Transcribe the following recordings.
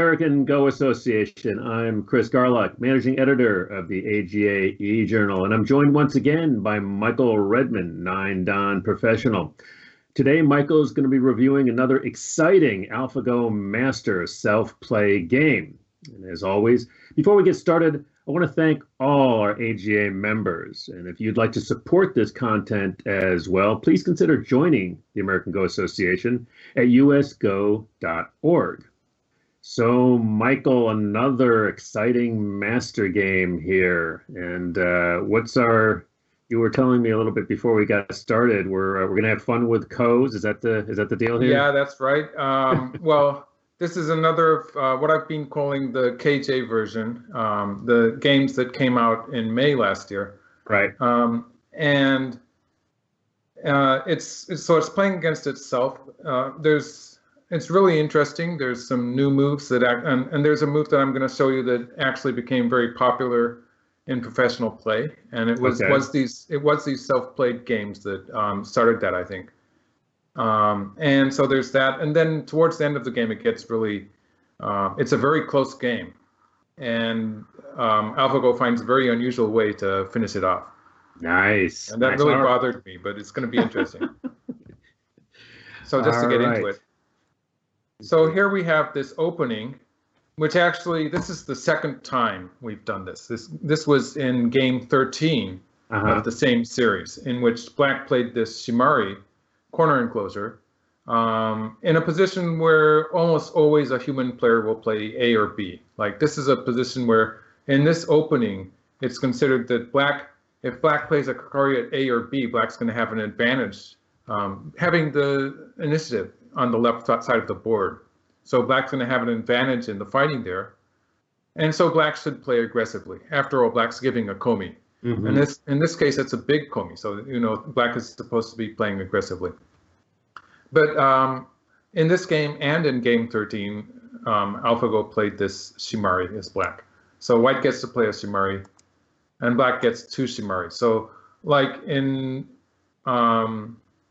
American Go Association. I'm Chris Garlock, managing editor of the AGA e-Journal, and I'm joined once again by Michael Redmond, 9Dan professional. Today, Michael is going to be reviewing another exciting AlphaGo Master self-play game. And as always, before we get started, I want to thank all our AGA members. And if you'd like to support this content as well, please consider joining the American Go Association at usgo.org. So, Michael, another exciting master game here. And you were telling me a little bit before we got started, we're going to have fun with codes. Is that the deal here? Yeah, that's right. Well, this is another of what I've been calling the KJ version, the games that came out in May last year. Right. And it's playing against itself. It's really interesting. There's some new moves and there's a move that I'm going to show you that actually became very popular in professional play, and it was these self-played games that started that, I think. And so there's that, and then towards the end of the game, it gets really, it's a very close game, and AlphaGo finds a very unusual way to finish it off. Nice. And that really bothered me, but it's going to be interesting. So just to get into it. So here we have this opening, which actually, this is the second time we've done this. This was in game 13 of the same series, in which Black played this Shimari corner enclosure in a position where almost always a human player will play A or B. Like, this is a position where in this opening, it's considered that if Black plays a Kakari at A or B, Black's going to have an advantage having the initiative on the left side of the board. So Black's going to have an advantage in the fighting there. And so Black should play aggressively. After all, Black's giving a komi. And in this case, it's a big komi. So, Black is supposed to be playing aggressively. But in this game and in game 13, AlphaGo played this Shimari as Black. So White gets to play a Shimari, and Black gets two Shimari. So like in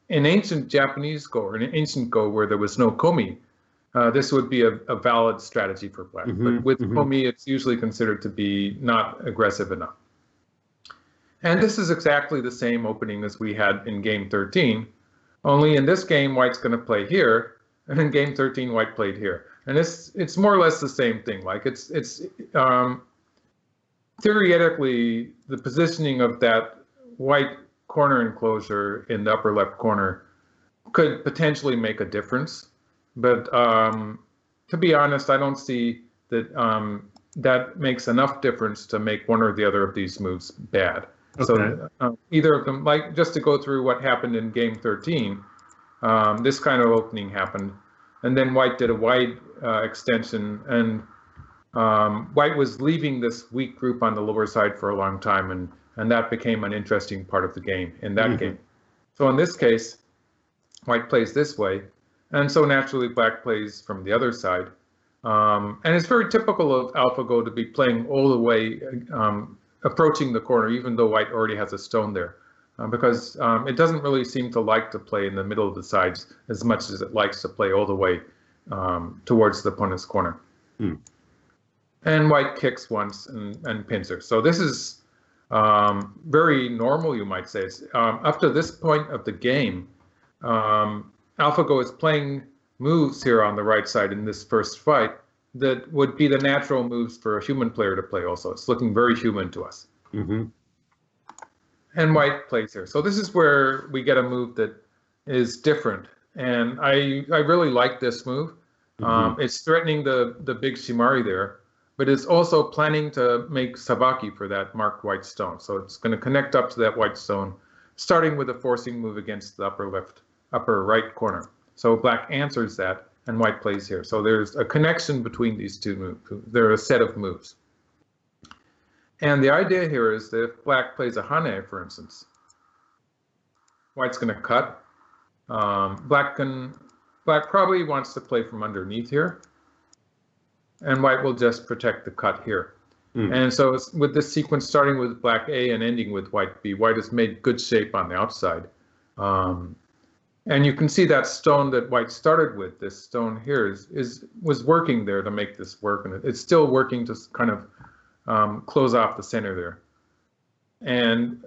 ancient Japanese Go, or in ancient Go where there was no komi, this would be a valid strategy for Black. But with komi, it's usually considered to be not aggressive enough. And this is exactly the same opening as we had in game 13, only in this game, White's going to play here, and in game 13, White played here. And it's more or less the same thing. Like, it's theoretically, the positioning of that White corner enclosure in the upper left corner could potentially make a difference. But to be honest, I don't see that that makes enough difference to make one or the other of these moves bad. Okay. So either of them, like, just to go through what happened in game 13, this kind of opening happened, and then White did a wide extension, and White was leaving this weak group on the lower side for a long time, and that became an interesting part of the game in that game. So in this case, White plays this way, and so naturally Black plays from the other side. And it's very typical of AlphaGo to be playing all the way approaching the corner, even though White already has a stone there, because it doesn't really seem to like to play in the middle of the sides as much as it likes to play all the way towards the opponent's corner. And White kicks once and pins her. So this is very normal, you might say. Up to this point of the game, AlphaGo is playing moves here on the right side in this first fight that would be the natural moves for a human player to play also. It's looking very human to us. And White plays here. So this is where we get a move that is different. And I really like this move. It's threatening the big Shimari there, but it's also planning to make Sabaki for that marked White stone. So it's going to connect up to that White stone, starting with a forcing move against the upper right corner. So Black answers that, and White plays here. So there's a connection between these two moves. They're a set of moves. And the idea here is that if Black plays a Hane, for instance, White's going to cut. Black probably wants to play from underneath here, and White will just protect the cut here. And so with this sequence starting with Black A and ending with White B, White has made good shape on the outside. And you can see that stone that white started with, this stone here, was working there to make this work, and it's still working to kind of close off the center there. And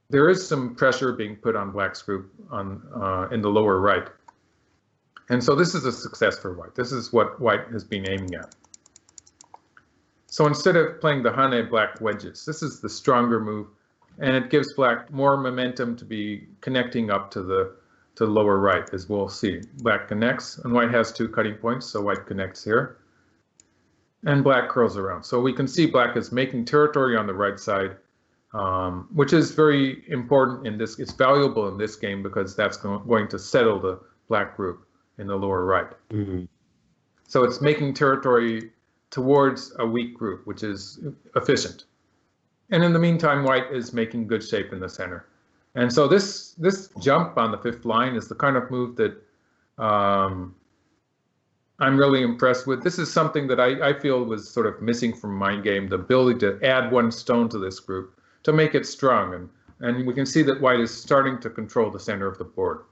there is some pressure being put on black's group in the lower right. And so this is a success for white. This is what white has been aiming at. So instead of playing the Hane, black wedges. This is the stronger move, and it gives black more momentum to be connecting up to the lower right, as we'll see. Black connects, and white has 2 cutting points, so white connects here. And black curls around. So we can see black is making territory on the right side, which is very important in this. It's valuable in this game because that's going to settle the black group in the lower right. Mm-hmm. So it's making territory towards a weak group, which is efficient. And in the meantime, white is making good shape in the center. And so this jump on the 5th line is the kind of move that I'm really impressed with. This is something that I feel was sort of missing from Midgame, the ability to add 1 stone to this group to make it strong. And we can see that white is starting to control the center of the board.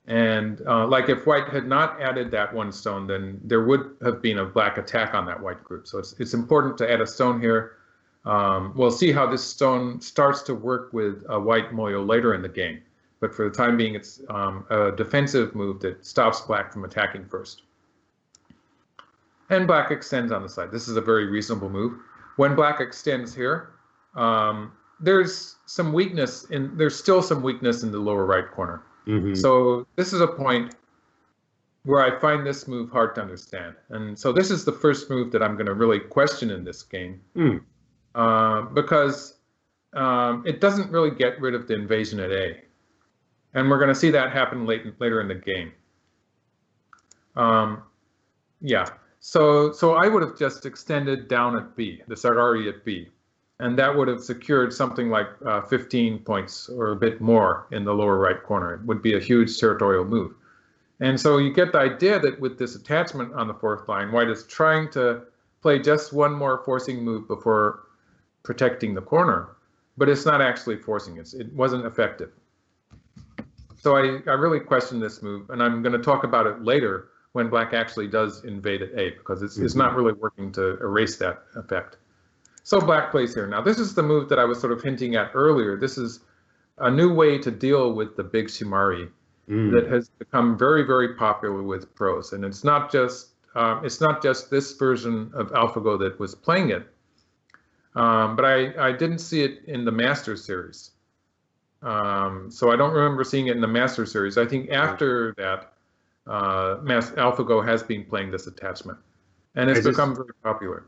And like if white had not added that 1 stone, then there would have been a black attack on that white group. So it's important to add a stone here. We'll see how this stone starts to work with a white moyo later in the game. But for the time being, it's a defensive move that stops black from attacking first. And black extends on the side. This is a very reasonable move. When black extends here, there's some weakness there's still some weakness in the lower right corner. Mm-hmm. So this is a point where I find this move hard to understand. And so this is the first move that I'm going to really question in this game. Because it doesn't really get rid of the invasion at A. And we're going to see that happen later in the game. Yeah, so I would have just extended down at B, the Sarari at B. And that would have secured something like 15 points or a bit more in the lower right corner. It would be a huge territorial move. And so you get the idea that with this attachment on the 4th line, white is trying to play just 1 more forcing move before protecting the corner, but it's not actually forcing it. It wasn't effective. So I really question this move, and I'm going to talk about it later when black actually does invade at A, because it's not really working to erase that effect. So black plays here. Now this is the move that I was sort of hinting at earlier. This is a new way to deal with the big shimari that has become very, very popular with pros. And it's not just this version of AlphaGo that was playing it, but I didn't see it in the Master Series. So I don't remember seeing it in the Master Series. I think after that, AlphaGo has been playing this attachment, and it's become very popular.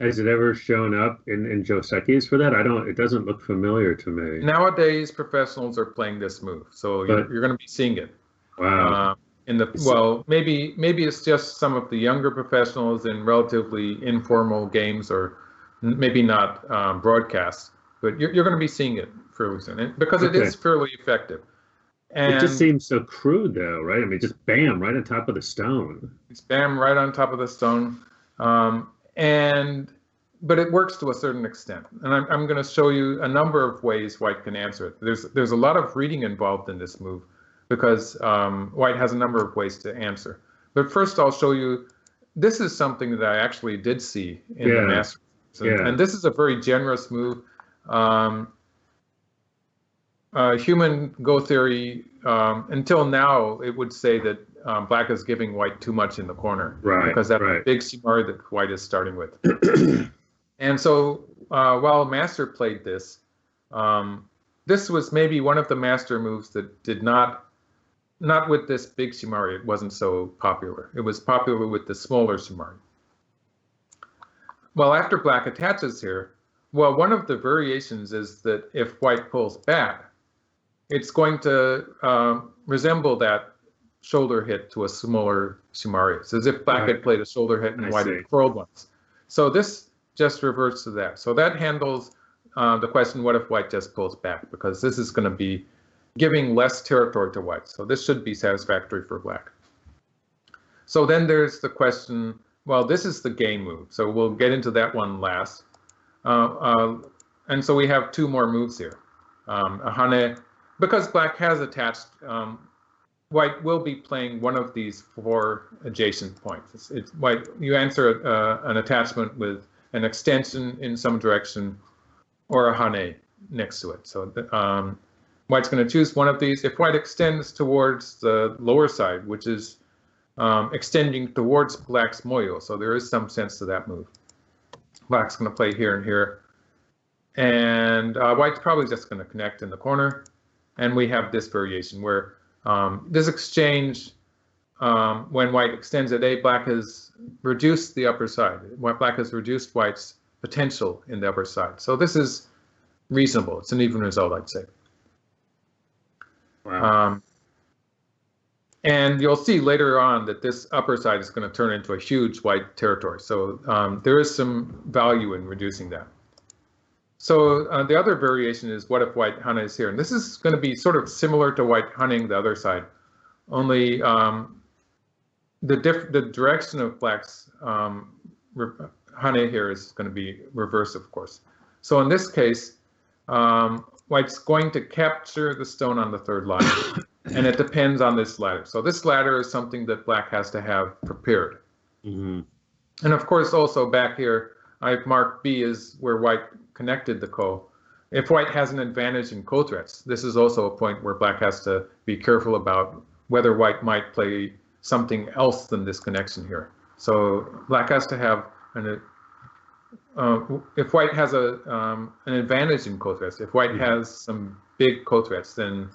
Has it ever shown up in Joseki's for that? It doesn't look familiar to me. Nowadays, professionals are playing this move, so you're going to be seeing it. Wow. Maybe it's just some of the younger professionals in relatively informal games, or maybe not broadcasts, but you're going to be seeing it fairly soon, because it is fairly effective. And it just seems so crude, though, right? I mean, just bam, right on top of the stone. It's bam, right on top of the stone. But it works to a certain extent, and I'm going to show you a number of ways white can answer it. There's a lot of reading involved in this move, because white has a number of ways to answer. But first, I'll show you. This is something that I actually did see in the Masters, and this is a very generous move. Human Go theory, until now, it would say that black is giving white too much in the corner, because that's a big shimari that white is starting with. And so while Master played this, this was maybe one of the Master moves that did not with this big shimari, it wasn't so popular. It was popular with the smaller shimari. Well, after black attaches here, well, one of the variations is that if white pulls back, it's going to resemble that shoulder hit to a smaller shimari. It's as if black had played a shoulder hit and white had curled once. So this just reverts to that. So that handles the question, what if white just pulls back? Because this is going to be giving less territory to white. So this should be satisfactory for black. So then there's the question, well, this is the game move. So we'll get into that one last. And so we have 2 more moves here. A Hane, because black has attached white will be playing one of these 4 adjacent points. It's white. You answer an attachment with an extension in some direction or a hane next to it. So white's going to choose one of these. If white extends towards the lower side, which is extending towards black's moyo, so there is some sense to that move. Black's going to play here and here. And white's probably just going to connect in the corner. And we have this variation where this exchange, when white extends at A, black has reduced the upper side. Black has reduced white's potential in the upper side. So this is reasonable. It's an even result, I'd say. Wow. And you'll see later on that this upper side is going to turn into a huge white territory. So there is some value in reducing that. So the other variation is what if white hanes here? And this is going to be sort of similar to white haning the other side, only the direction of black's hane here is going to be reverse, of course. So in this case, white's going to capture the stone on the 3rd line, and it depends on this ladder. So this ladder is something that black has to have prepared. Mm-hmm. And of course, also back here, I've marked B is where white connected the ko. If white has an advantage in ko threats, this is also a point where black has to be careful about whether white might play something else than this connection here. So black has to have if white has an advantage in ko threats, if white has some big ko threats, then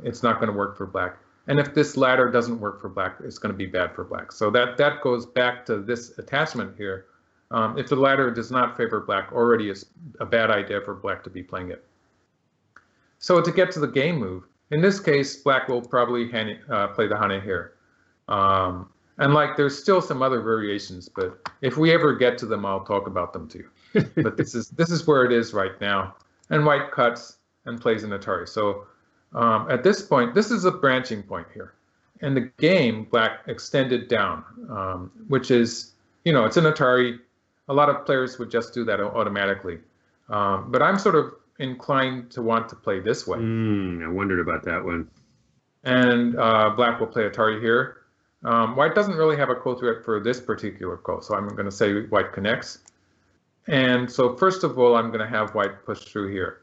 it's not going to work for black. And if this ladder doesn't work for black, it's going to be bad for black. So that goes back to this attachment here. If the ladder does not favor black, already it's a bad idea for black to be playing it. So to get to the game move, in this case, black will probably play the hane here. And like there's still some other variations, but if we ever get to them, I'll talk about them too. But this is where it is right now. And white cuts and plays an Atari. So at this point, this is a branching point here. And the game, black extended down, which is, it's an Atari. A lot of players would just do that automatically. But I'm sort of inclined to want to play this way. I wondered about that one. And black will play Atari here. White doesn't really have a ko threat for this particular ko, so I'm going to say white connects. And so first of all, I'm going to have white push through here.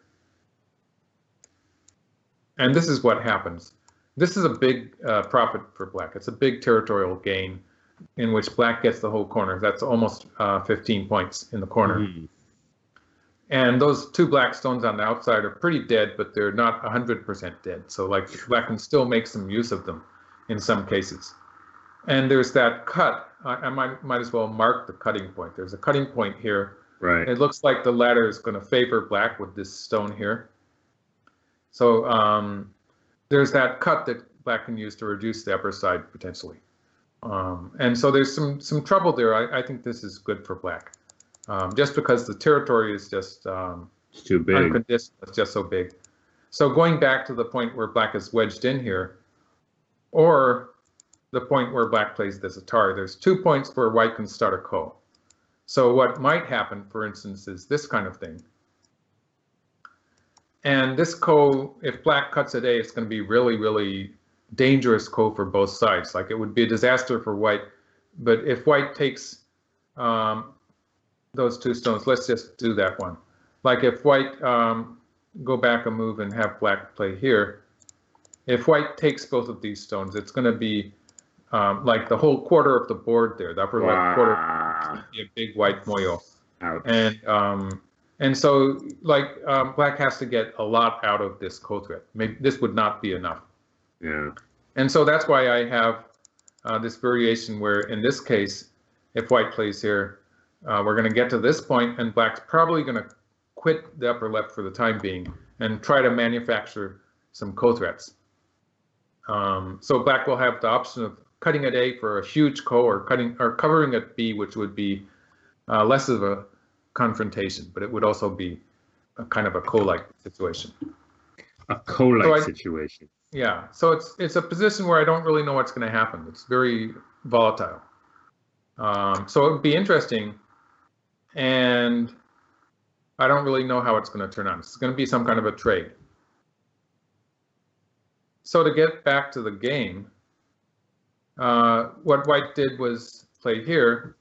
And this is what happens. This is a big profit for black. It's a big territorial gain in which black gets the whole corner. That's almost 15 points in the corner. Mm-hmm. And those 2 black stones on the outside are pretty dead, but they're not 100% dead. So like black can still make some use of them in some cases. And there's that cut. I might as well mark the cutting point. There's a cutting point here. Right. It looks like the ladder is going to favor black with this stone here. So there's that cut that black can use to reduce the upper side potentially. And so there's some trouble there. I think this is good for black, just because the territory is just it's too big. Unconditional. It's just so big. So going back to the point where black is wedged in here, or the point where black plays this Atari, there's 2 points where white can start a ko. So what might happen, for instance, is this kind of thing. And this ko, if black cuts at A, it's going to be really, really dangerous ko for both sides. Like it would be a disaster for white. But if white takes those 2 stones, let's just do that one. Like if white go back a move and have black play here, if white takes both of these stones, it's going to be like the whole quarter of the board there. The upper left quarter is be a big white moyo. Ouch. And so like black has to get a lot out of this ko threat. Maybe this would not be enough. Yeah. And so that's why I have this variation where in this case, if white plays here, we're going to get to this point and black's probably going to quit the upper left for the time being and try to manufacture some ko threats. So black will have the option of cutting at A for a huge ko, or covering at B, which would be less of a confrontation, but it would also be a kind of a ko-like situation. A ko-like situation. Yeah, so it's a position where I don't really know what's going to happen. It's very volatile. So it would be interesting, and I don't really know how it's going to turn out. It's going to be some kind of a trade. So to get back to the game, what white did was play here,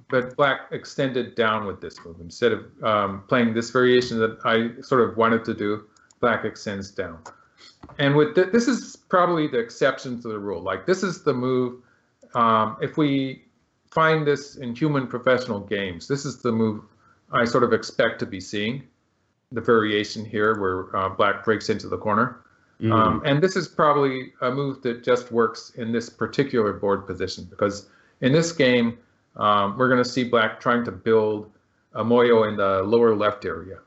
but black extended down with this move. Instead of playing this variation that I sort of wanted to do, black extends down. And with this is probably the exception to the rule. Like this is the move, if we find this in human professional games, this is the move I sort of expect to be seeing, the variation here where black breaks into the corner. And this is probably a move that just works in this particular board position, because in this game, we're going to see black trying to build a moyo in the lower left area.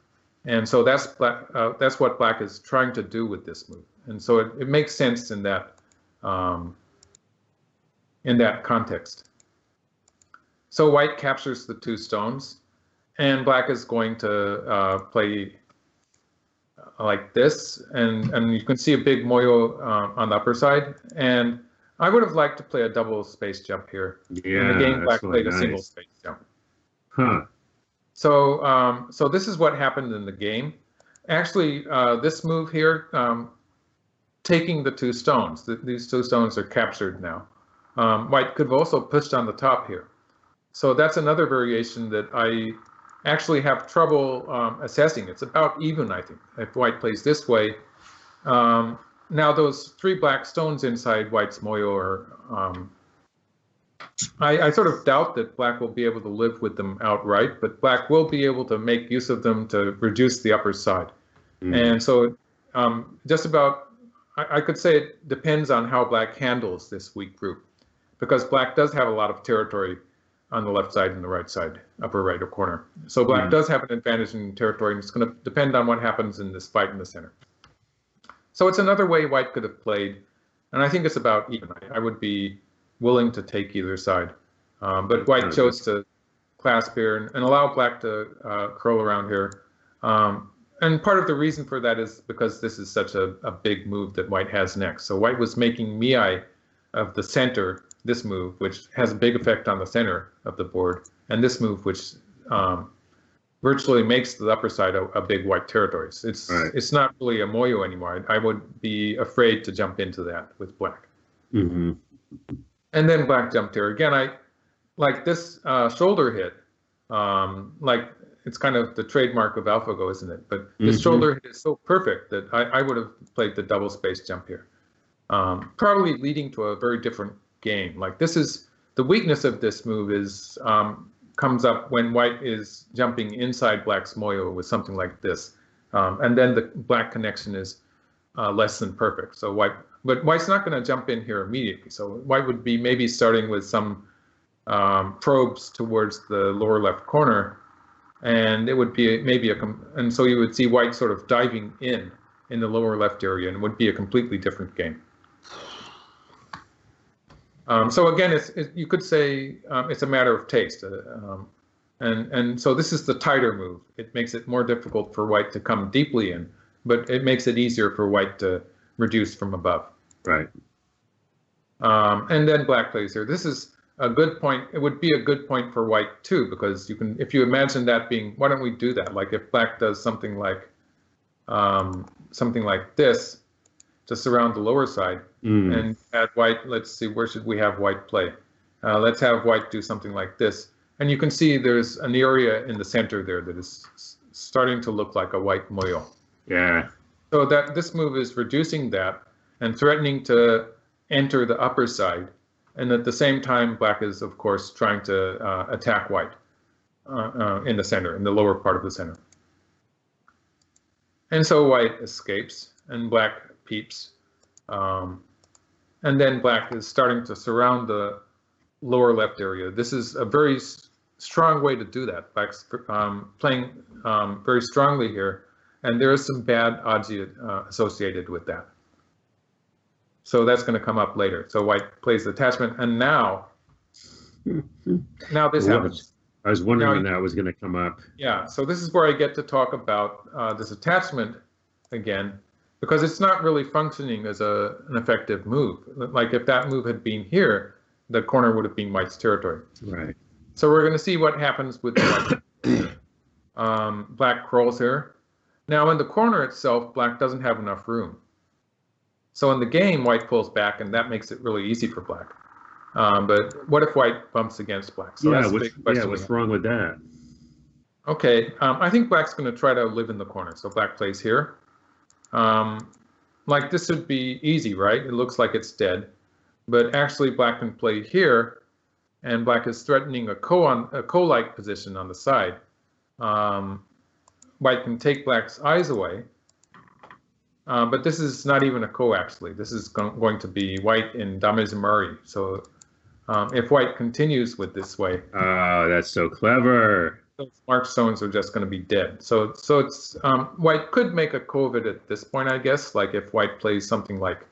And so that's what black is trying to do with this move. And so it makes sense in that context. So white captures the 2 stones, and black is going to play like this, and you can see a big moyo on the upper side. And I would have liked to play a double space jump here. Yeah, in the game, black really played a single space jump. Huh. So, so this is what happened in the game. Actually, this move here, taking the 2 stones, these 2 stones are captured now. White could have also pushed on the top here. So that's another variation that I actually have trouble assessing. It's about even, I think, if white plays this way. Now those 3 black stones inside white's moyo are, I sort of doubt that black will be able to live with them outright, but black will be able to make use of them to reduce the upper side. And so just about, I could say it depends on how black handles this weak group, because black does have a lot of territory on the left side and the right side, upper right or corner. So black does have an advantage in territory, and it's going to depend on what happens in this fight in the center. So it's another way white could have played, and I think it's about even. I would be willing to take either side, but white chose to clasp here and allow black to curl around here. And part of the reason for that is because this is such a big move that white has next. So white was making miai of the center, this move, which has a big effect on the center of the board, and this move, which virtually makes the upper side a big white territory. It's not really a moyo anymore. I would be afraid to jump into that with black. And then black jumped here. Again, I like this shoulder hit, like it's kind of the trademark of AlphaGo, isn't it? But this shoulder hit is so perfect that I would have played the double space jump here, probably leading to a very different game. Like this is the weakness of this move is comes up when white is jumping inside black's moyo with something like this, and then the black connection is less than perfect. So white's not going to jump in here immediately. So white would be maybe starting with some probes towards the lower left corner, and it would be maybe and so you would see white sort of diving in the lower left area, and it would be a completely different game. So again, you could say it's a matter of taste, and so this is the tighter move. It makes it more difficult for white to come deeply in, but it makes it easier for white to reduce from above. Right. And then black plays here. This is a good point. It would be a good point for white too, because you can, if you imagine that being, why don't we do that? Like if black does something like this to surround the lower side, and add white. Let's see, where should we have white play? Let's have white do something like this, and you can see there's an area in the center there that is starting to look like a white moyo. Yeah. So that this move is reducing that and threatening to enter the upper side, and at the same time, black is of course trying to attack white in the center, in the lower part of the center. And so white escapes, and black peeps. And then black is starting to surround the lower left area. This is a very strong way to do that. Black's playing very strongly here, and there is some bad odds associated with that. So that's going to come up later. So white plays the attachment, and now this happens. I was wondering when that was going to come up. Yeah, so this is where I get to talk about this attachment again, because it's not really functioning as an effective move. Like if that move had been here, the corner would have been white's territory. Right. So we're going to see what happens with the white. Black crawls here. Now in the corner itself, black doesn't have enough room. So in the game, white pulls back, and that makes it really easy for black. But what if white bumps against black? So that's the big question. What's wrong with that? Okay, I think black's going to try to live in the corner. So black plays here. Like this would be easy, right? It looks like it's dead. But actually black can play here, and black is threatening a ko-like position on the side. White can take black's eyes away. But this is not even a ko, actually. This is going to be white in Damezumari. So if white continues with this way, oh, that's so clever. those marked stones are just going to be dead. So it's white could make a ko of it at this point, I guess. Like if white plays something like,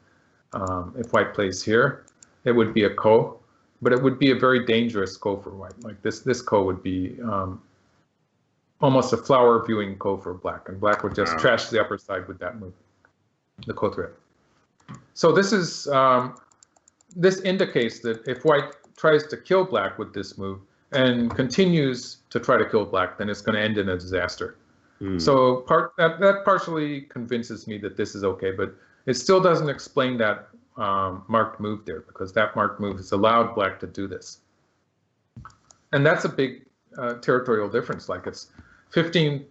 if white plays here, it would be a ko, but it would be a very dangerous ko for white. Like this ko would be almost a flower viewing ko for black, and black would just trash the upper side with that move, the ko threat. So this is this indicates that if white tries to kill black with this move and continues to try to kill black, then it's going to end in a disaster. So that partially convinces me that this is okay, but it still doesn't explain that marked move there, because that marked move has allowed black to do this. And that's a big territorial difference. Like it's 15,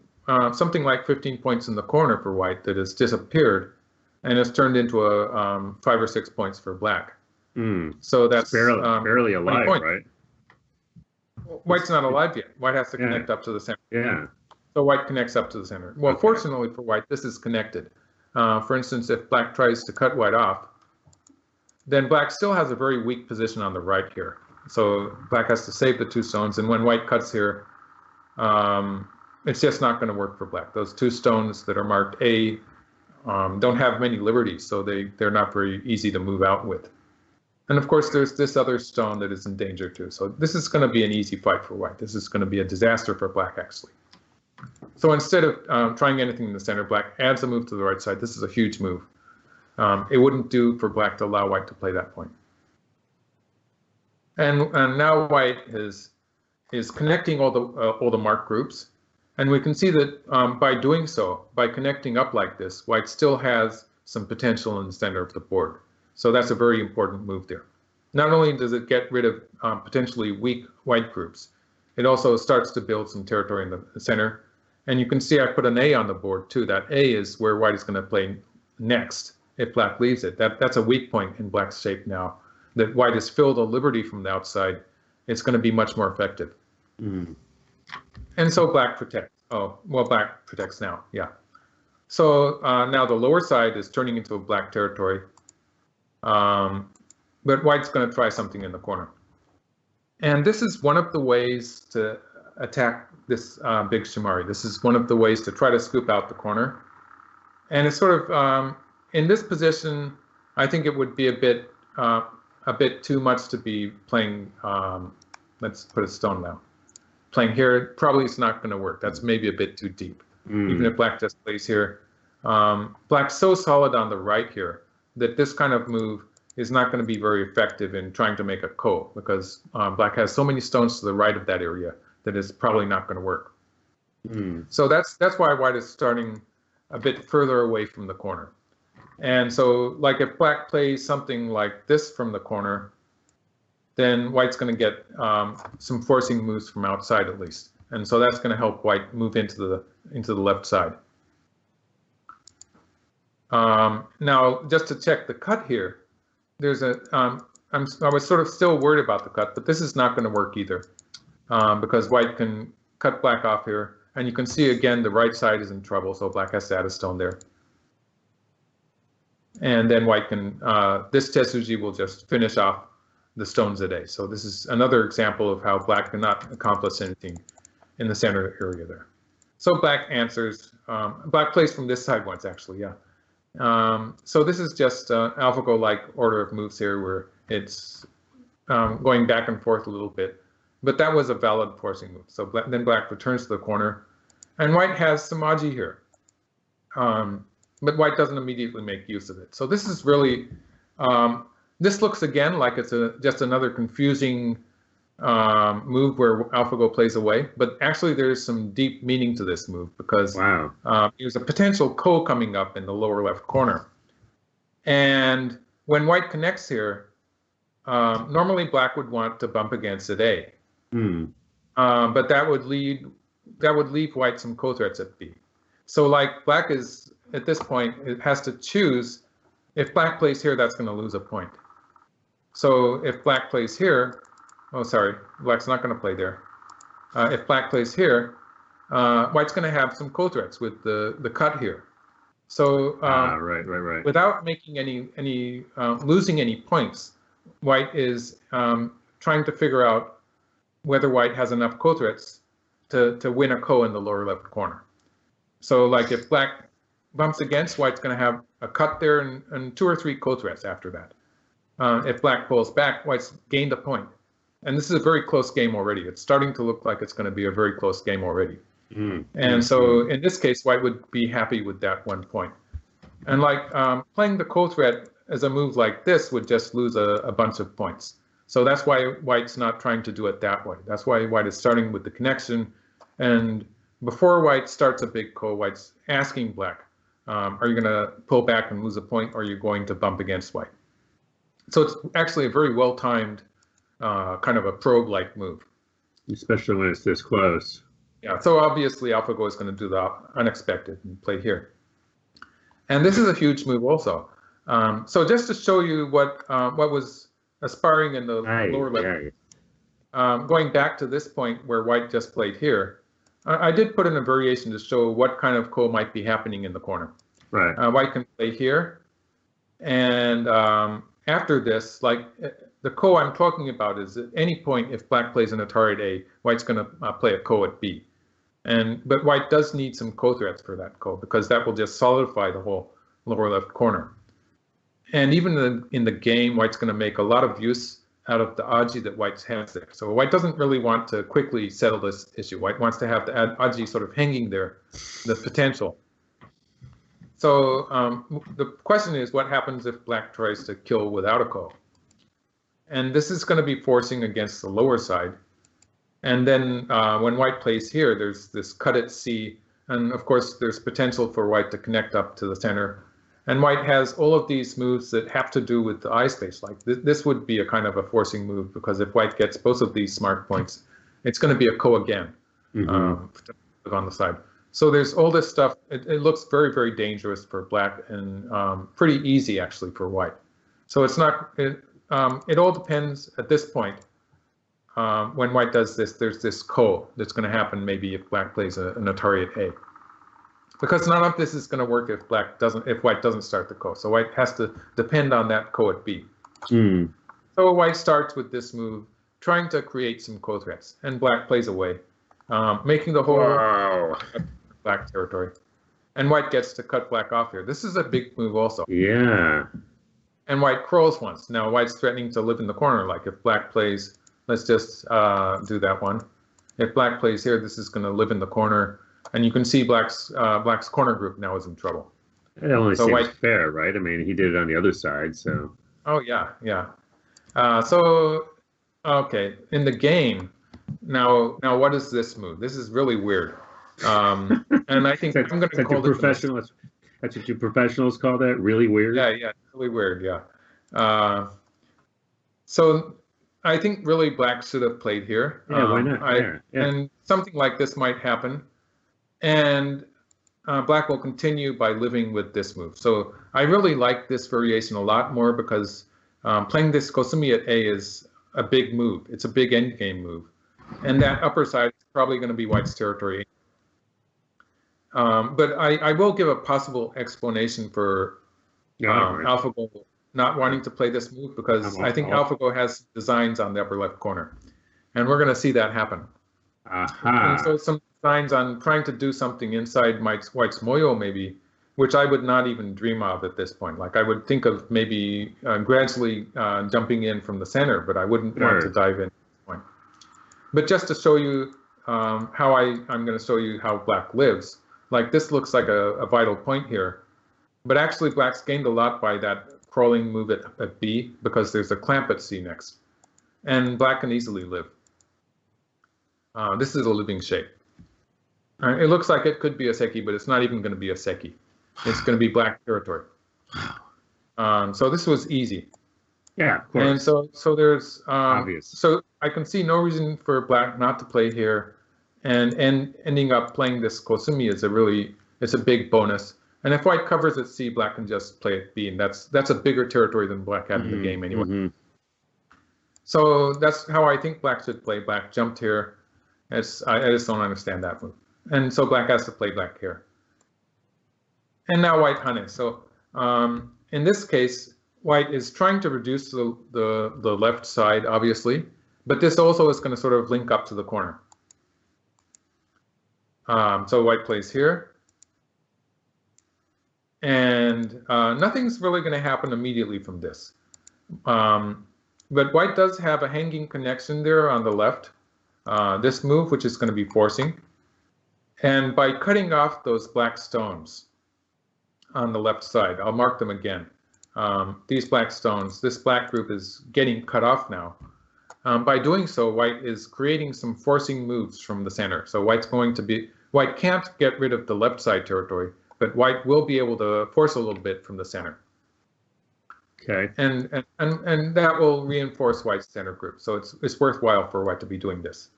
something like 15 points in the corner for white that has disappeared and has turned into a 5 or 6 points for black. So that's barely alive, right? White's not alive yet. White has to connect up to the center. Yeah. So white connects up to the center. Well, fortunately for white, this is connected. For instance, if black tries to cut white off, then black still has a very weak position on the right here. So black has to save the 2 stones, and when white cuts here, it's just not going to work for black. Those 2 stones that are marked A don't have many liberties, so they're not very easy to move out with. And of course, there's this other stone that is in danger too. So this is going to be an easy fight for white. This is going to be a disaster for black, actually. So instead of trying anything in the center, black adds a move to the right side. This is a huge move. It wouldn't do for black to allow white to play that point. And now white is connecting all the marked groups. And we can see that by doing so, by connecting up like this, white still has some potential in the center of the board. So that's a very important move there. Not only does it get rid of potentially weak white groups, it also starts to build some territory in the center. And you can see I put an A on the board too. That A is where white is going to play next if black leaves it. That's a weak point in black's shape now. That white has filled a liberty from the outside. It's going to be much more effective. And so black protects. Oh, well, black protects now, yeah. So now the lower side is turning into a black territory. But white's going to try something in the corner. And this is one of the ways to attack this big Shimari. This is one of the ways to try to scoop out the corner. And it's sort of, in this position, I think it would be a bit too much to be playing, let's put a stone now. Playing here, probably it's not going to work. That's maybe a bit too deep. Even if black just plays here. Black's so solid on the right here that this kind of move is not going to be very effective in trying to make a ko, because black has so many stones to the right of that area that it's probably not going to work. So that's why white is starting a bit further away from the corner. And so like if black plays something like this from the corner, then white's going to get some forcing moves from outside at least. And so that's going to help white move into the left side. Now, just to check the cut here, there's a, I was sort of still worried about the cut, but this is not going to work either, because white can cut black off here. And you can see again, the right side is in trouble, so black has to add a stone there. And then white can, this Tetsuji will just finish off the stones at A. So this is another example of how black cannot accomplish anything in the center area there. So black answers, black plays from this side once actually, yeah. So this is just AlphaGo-like order of moves here where it's going back and forth a little bit, but that was a valid forcing move. So then black returns to the corner, and white has some aji here, but white doesn't immediately make use of it. So this is really, this looks again like it's just another confusing move where AlphaGo plays away, but actually there's some deep meaning to this move because there's a potential ko coming up in the lower left corner. And when white connects here, normally black would want to bump against at A. But that would leave white some co-threats at B. So like black is, at this point, it has to choose. If black plays here, that's going to lose a point. So if black plays here, oh, sorry, black's not going to play there. If black plays here, white's going to have some co-threats with the cut here. So right. without making any losing any points, white is trying to figure out whether white has enough co-threats to win a ko in the lower left corner. So like if black bumps against, white's going to have a cut there and 2 or 3 co-threats after that. If black pulls back, white's gained a point. And this is a very close game already. It's starting to look like it's going to be a very close game already. And so in this case, white would be happy with that 1 point. And like playing the co-threat as a move like this would just lose a bunch of points. So that's why white's not trying to do it that way. That's why white is starting with the connection. And before white starts a big ko, white's asking black, are you going to pull back and lose a point, or are you going to bump against white? So it's actually a very well-timed kind of a probe-like move. Especially when it's this close. Yeah, so obviously AlphaGo is going to do the unexpected and play here. And this is a huge move also. So just to show you what was aspiring in the lower left, going back to this point where white just played here, I did put in a variation to show what kind of ko might be happening in the corner. Right. White can play here, and after this, like the ko I'm talking about is at any point if black plays an Atari at A, white's going to play a ko at B. But white does need some co-threats for that ko, because that will just solidify the whole lower left corner. And even in the game, white's going to make a lot of use out of the aji that white has there. So white doesn't really want to quickly settle this issue. White wants to have the aji sort of hanging there, the potential. So the question is, what happens if black tries to kill without a ko? And this is going to be forcing against the lower side. And then when white plays here, there's this cut at C. And of course, there's potential for white to connect up to the center. And white has all of these moves that have to do with the I space. Like this would be a kind of a forcing move, because if white gets both of these smart points, it's going to be a ko again on the side. So there's all this stuff. It looks very, very dangerous for black, and pretty easy actually for white. So it's not. It all depends at this point. When white does this, there's this ko that's going to happen maybe if black plays an Atari at A. Because none of this is going to work if white doesn't start the ko. So white has to depend on that ko at B. So white starts with this move, trying to create some ko threats, and black plays away, making the whole black territory. And white gets to cut black off here. This is a big move also. Yeah. And white crawls once. Now white's threatening to live in the corner. Like if black plays, let's just do that one. If black plays here, this is going to live in the corner. And you can see black's corner group now is in trouble. It only seems fair, right? I mean, he did it on the other side, so. Oh yeah. So okay, in the game, now what is this move? This is really weird. And I think I'm going to call it professionals. That's what you professionals call that? Really weird? Yeah, really weird. Yeah. So I think really black should have played here. Yeah, why not? Yeah. And something like this might happen. And black will continue by living with this move. So I really like this variation a lot more, because playing this Kosumi at A is a big move. It's a big endgame move. And that upper side is probably going to be white's territory. But I will give a possible explanation for AlphaGo not wanting to play this move, because I think AlphaGo has designs on the upper left corner. And we're going to see that happen. And so some designs on trying to do something inside white's moyo maybe, which I would not even dream of at this point. Like I would think of maybe gradually jumping in from the center, but I wouldn't want to dive in at this point. But just to show you how I'm going to show you how black lives. Like this looks like a vital point here, but actually black's gained a lot by that crawling move at B, because there's a clamp at C next, and black can easily live. This is a living shape. It looks like it could be a seki, but it's not even going to be a seki. It's going to be black territory. So this was easy. Yeah, of course. And so there's Obvious. so I can see no reason for black not to play here, and ending up playing this Kosumi is it's a big bonus. And if white covers at C, black can just play at B, and that's a bigger territory than black had in the game anyway. So that's how I think black should play. Black jumped here. I just don't understand that move. And so black has to play black here. And now white hunted. So in this case, white is trying to reduce the left side, obviously, but this also is going to sort of link up to the corner. So white plays here. And nothing's really going to happen immediately from this. But white does have a hanging connection there on the left, this move, which is going to be forcing. And by cutting off those black stones on the left side, I'll mark them again. These black stones, this black group is getting cut off now. By doing so, white is creating some forcing moves from the center. So white can't get rid of the left side territory, but white will be able to force a little bit from the center. Okay. And that will reinforce white's center group. So it's worthwhile for white to be doing this.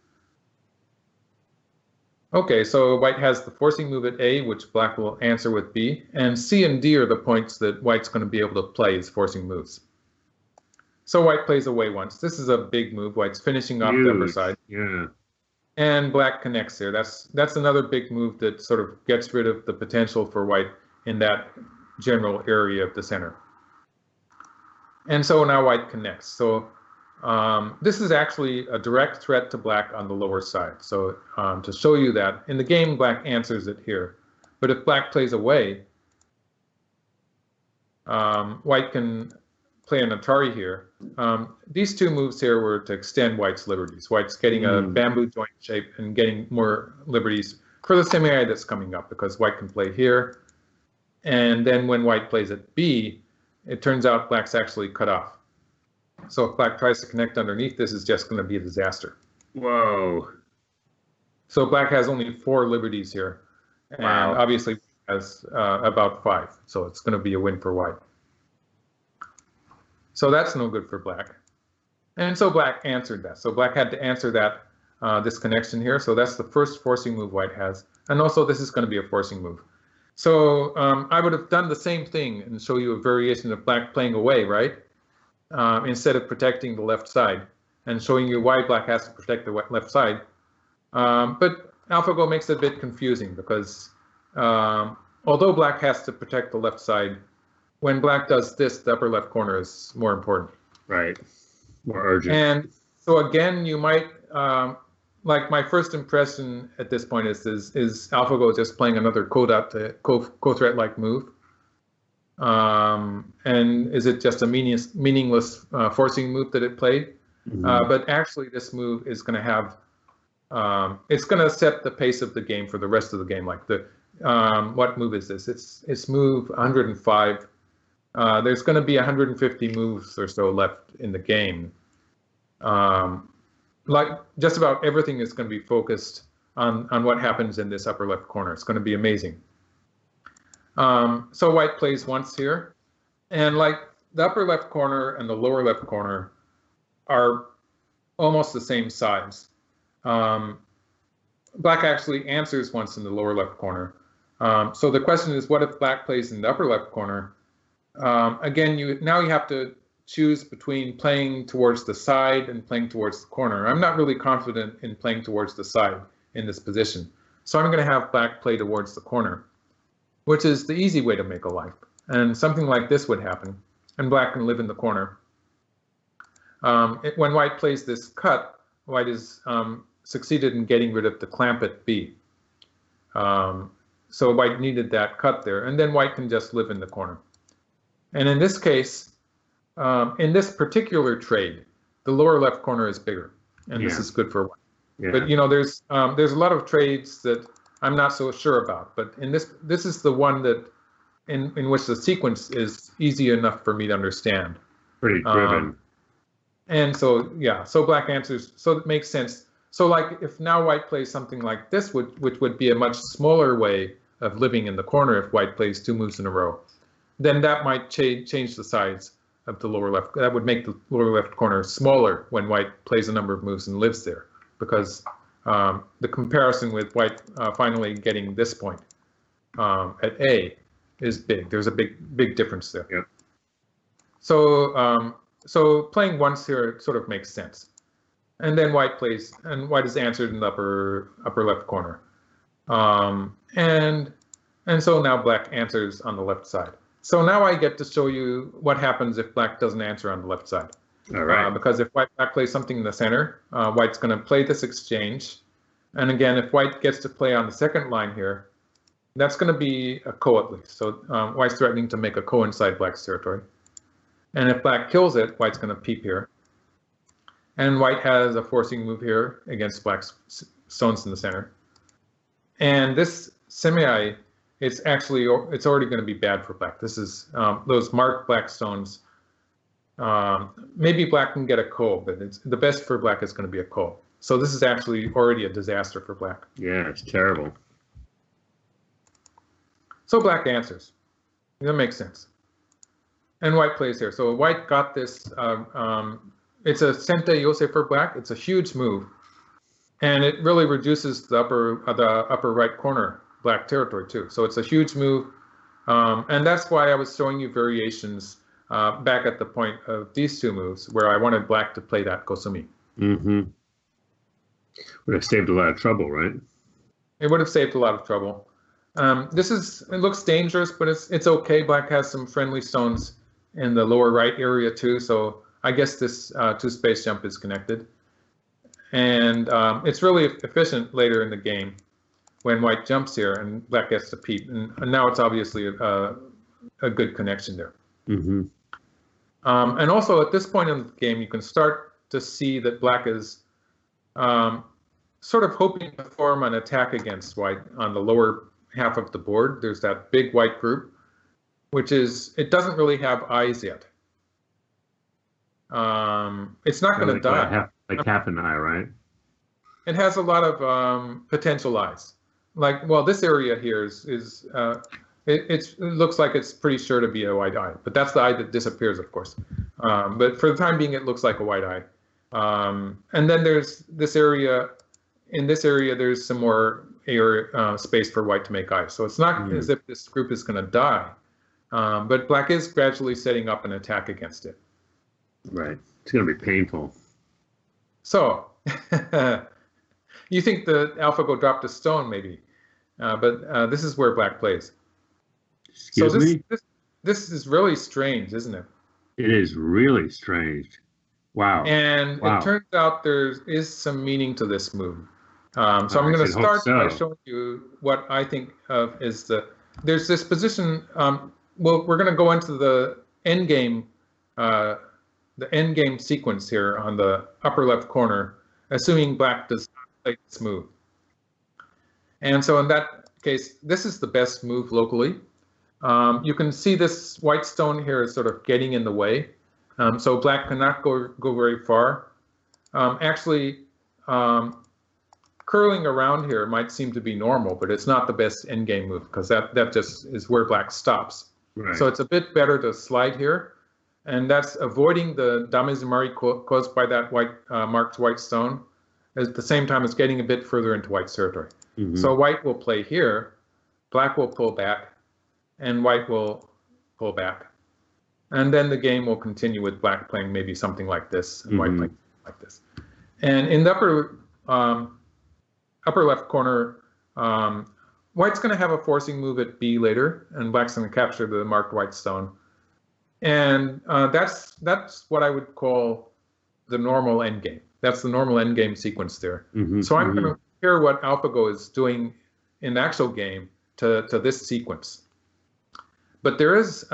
Okay, so white has the forcing move at A, which black will answer with B, and C and D are the points that white's going to be able to play as forcing moves. So white plays away once. This is a big move. White's finishing off the upper side. Yeah. And black connects here. That's another big move that sort of gets rid of the potential for white in that general area of the center. And so now white connects. So this is actually a direct threat to black on the lower side. So to show you that, in the game, black answers it here. But if black plays away, white can play an Atari here. These two moves here were to extend white's liberties. White's getting a bamboo joint shape and getting more liberties for the semi that's coming up, because white can play here. And then when white plays at B, it turns out black's actually cut off. So if black tries to connect underneath, this is just going to be a disaster. Whoa. So black has only 4 liberties here. And obviously has about 5. So it's going to be a win for white. So that's no good for black. And so black answered that. So black had to answer that, this connection here. So that's the first forcing move white has. And also this is going to be a forcing move. So I would have done the same thing and show you a variation of black playing away, right? Instead of protecting the left side and showing you why black has to protect the left side. But AlphaGo makes it a bit confusing because although black has to protect the left side, when black does this, the upper left corner is more important. Right, more urgent. And so again, you might, like my first impression at this point is AlphaGo just playing another co-threat-like move? And is it just a meaningless forcing move that it played? But actually this move is going to have, it's going to set the pace of the game for the rest of the game. Like what move is this? It's move 105. There's going to be 150 moves or so left in the game. Like just about everything is going to be focused on what happens in this upper left corner. It's going to be amazing. So white plays once here, and like the upper left corner and the lower left corner are almost the same size. Black actually answers once in the lower left corner. So the question is, what if black plays in the upper left corner? Again, now you have to choose between playing towards the side and playing towards the corner. I'm not really confident in playing towards the side in this position. So I'm going to have black play towards the corner, which is the easy way to make a life. And something like this would happen, and black can live in the corner. When white plays this cut, white is succeeded in getting rid of the clamp at B. So white needed that cut there, and then white can just live in the corner. And in this case, in this particular trade, the lower left corner is bigger, and this is good for white. But you know, there's a lot of trades that I'm not so sure about. But in this is the one that in which the sequence is easy enough for me to understand. Pretty driven. And so so black answers. So it makes sense. So like if now white plays something like this, which would be a much smaller way of living in the corner if white plays 2 moves in a row. then that might change the size of the lower left. That would make the lower left corner smaller when white plays a number of moves and lives there, because the comparison with white finally getting this point at A is big. There's a big difference there. Yep. So so playing once here sort of makes sense. And then white plays, and white is answered in the upper left corner. And so now black answers on the left side. So now I get to show you what happens if black doesn't answer on the left side. All right. Because if black plays something in the center, white's going to play this exchange. And again, if white gets to play on the second line here, that's going to be a ko at least. So white's threatening to make a ko inside black's territory. And if black kills it, white's going to peep here. And white has a forcing move here against black's stones in the center. And this semi, it's already going to be bad for black. This is those marked black stones. Maybe black can get a ko, but the best for black is going to be a ko. So this is actually already a disaster for black. Yeah, it's terrible. So black answers. That makes sense. And white plays here. So white got this. It's a sente yose for black. It's a huge move, and it really reduces the upper right corner black territory too. So it's a huge move, and that's why I was showing you variations back at the point of these two moves where I wanted black to play that kosumi. Mm-hmm. Would have saved a lot of trouble, right? It would have saved a lot of trouble. It looks dangerous, but it's okay. Black has some friendly stones in the lower right area too, so I guess this two-space jump is connected. And it's really efficient later in the game when white jumps here and black gets to peep. And now it's obviously a good connection there. Mm-hmm. And also at this point in the game, you can start to see that black is sort of hoping to form an attack against white on the lower half of the board. There's that big white group, which is, it doesn't really have eyes yet. It's not going to die. Like half an eye, right? It has a lot of potential eyes. Like, well, this area here it looks like it's pretty sure to be a white eye, but that's the eye that disappears, of course. But for the time being, it looks like a white eye. And then there's this area. In this area, there's some more space for white to make eyes. So it's not as if this group is going to die, but black is gradually setting up an attack against it. Right. It's going to be painful. So you think the AlphaGo dropped a stone, maybe, but this is where black plays. Excuse me? This is really strange, isn't it? It is really strange. Wow. And wow. It turns out there is some meaning to this move. So I'm going to start by showing you what I think of as there's this position. Well, we're going to go into the endgame sequence here on the upper left corner, assuming black does not play this move. And so in that case, this is the best move locally. You can see this white stone here is sort of getting in the way. So black cannot go very far. Actually, curling around here might seem to be normal, but it's not the best endgame move because that just is where black stops. Right. So it's a bit better to slide here. And that's avoiding the damezumari caused by that marked white stone at the same time as getting a bit further into white's territory. Mm-hmm. So white will play here, black will pull back, and white will pull back. And then the game will continue with black playing maybe something like this, and white playing like this. And in the upper left corner, white's going to have a forcing move at B later, and black's going to capture the marked white stone. And that's what I would call the normal endgame. That's the normal endgame sequence there. Mm-hmm, so I'm going to compare what AlphaGo is doing in the actual game to this sequence. But there is,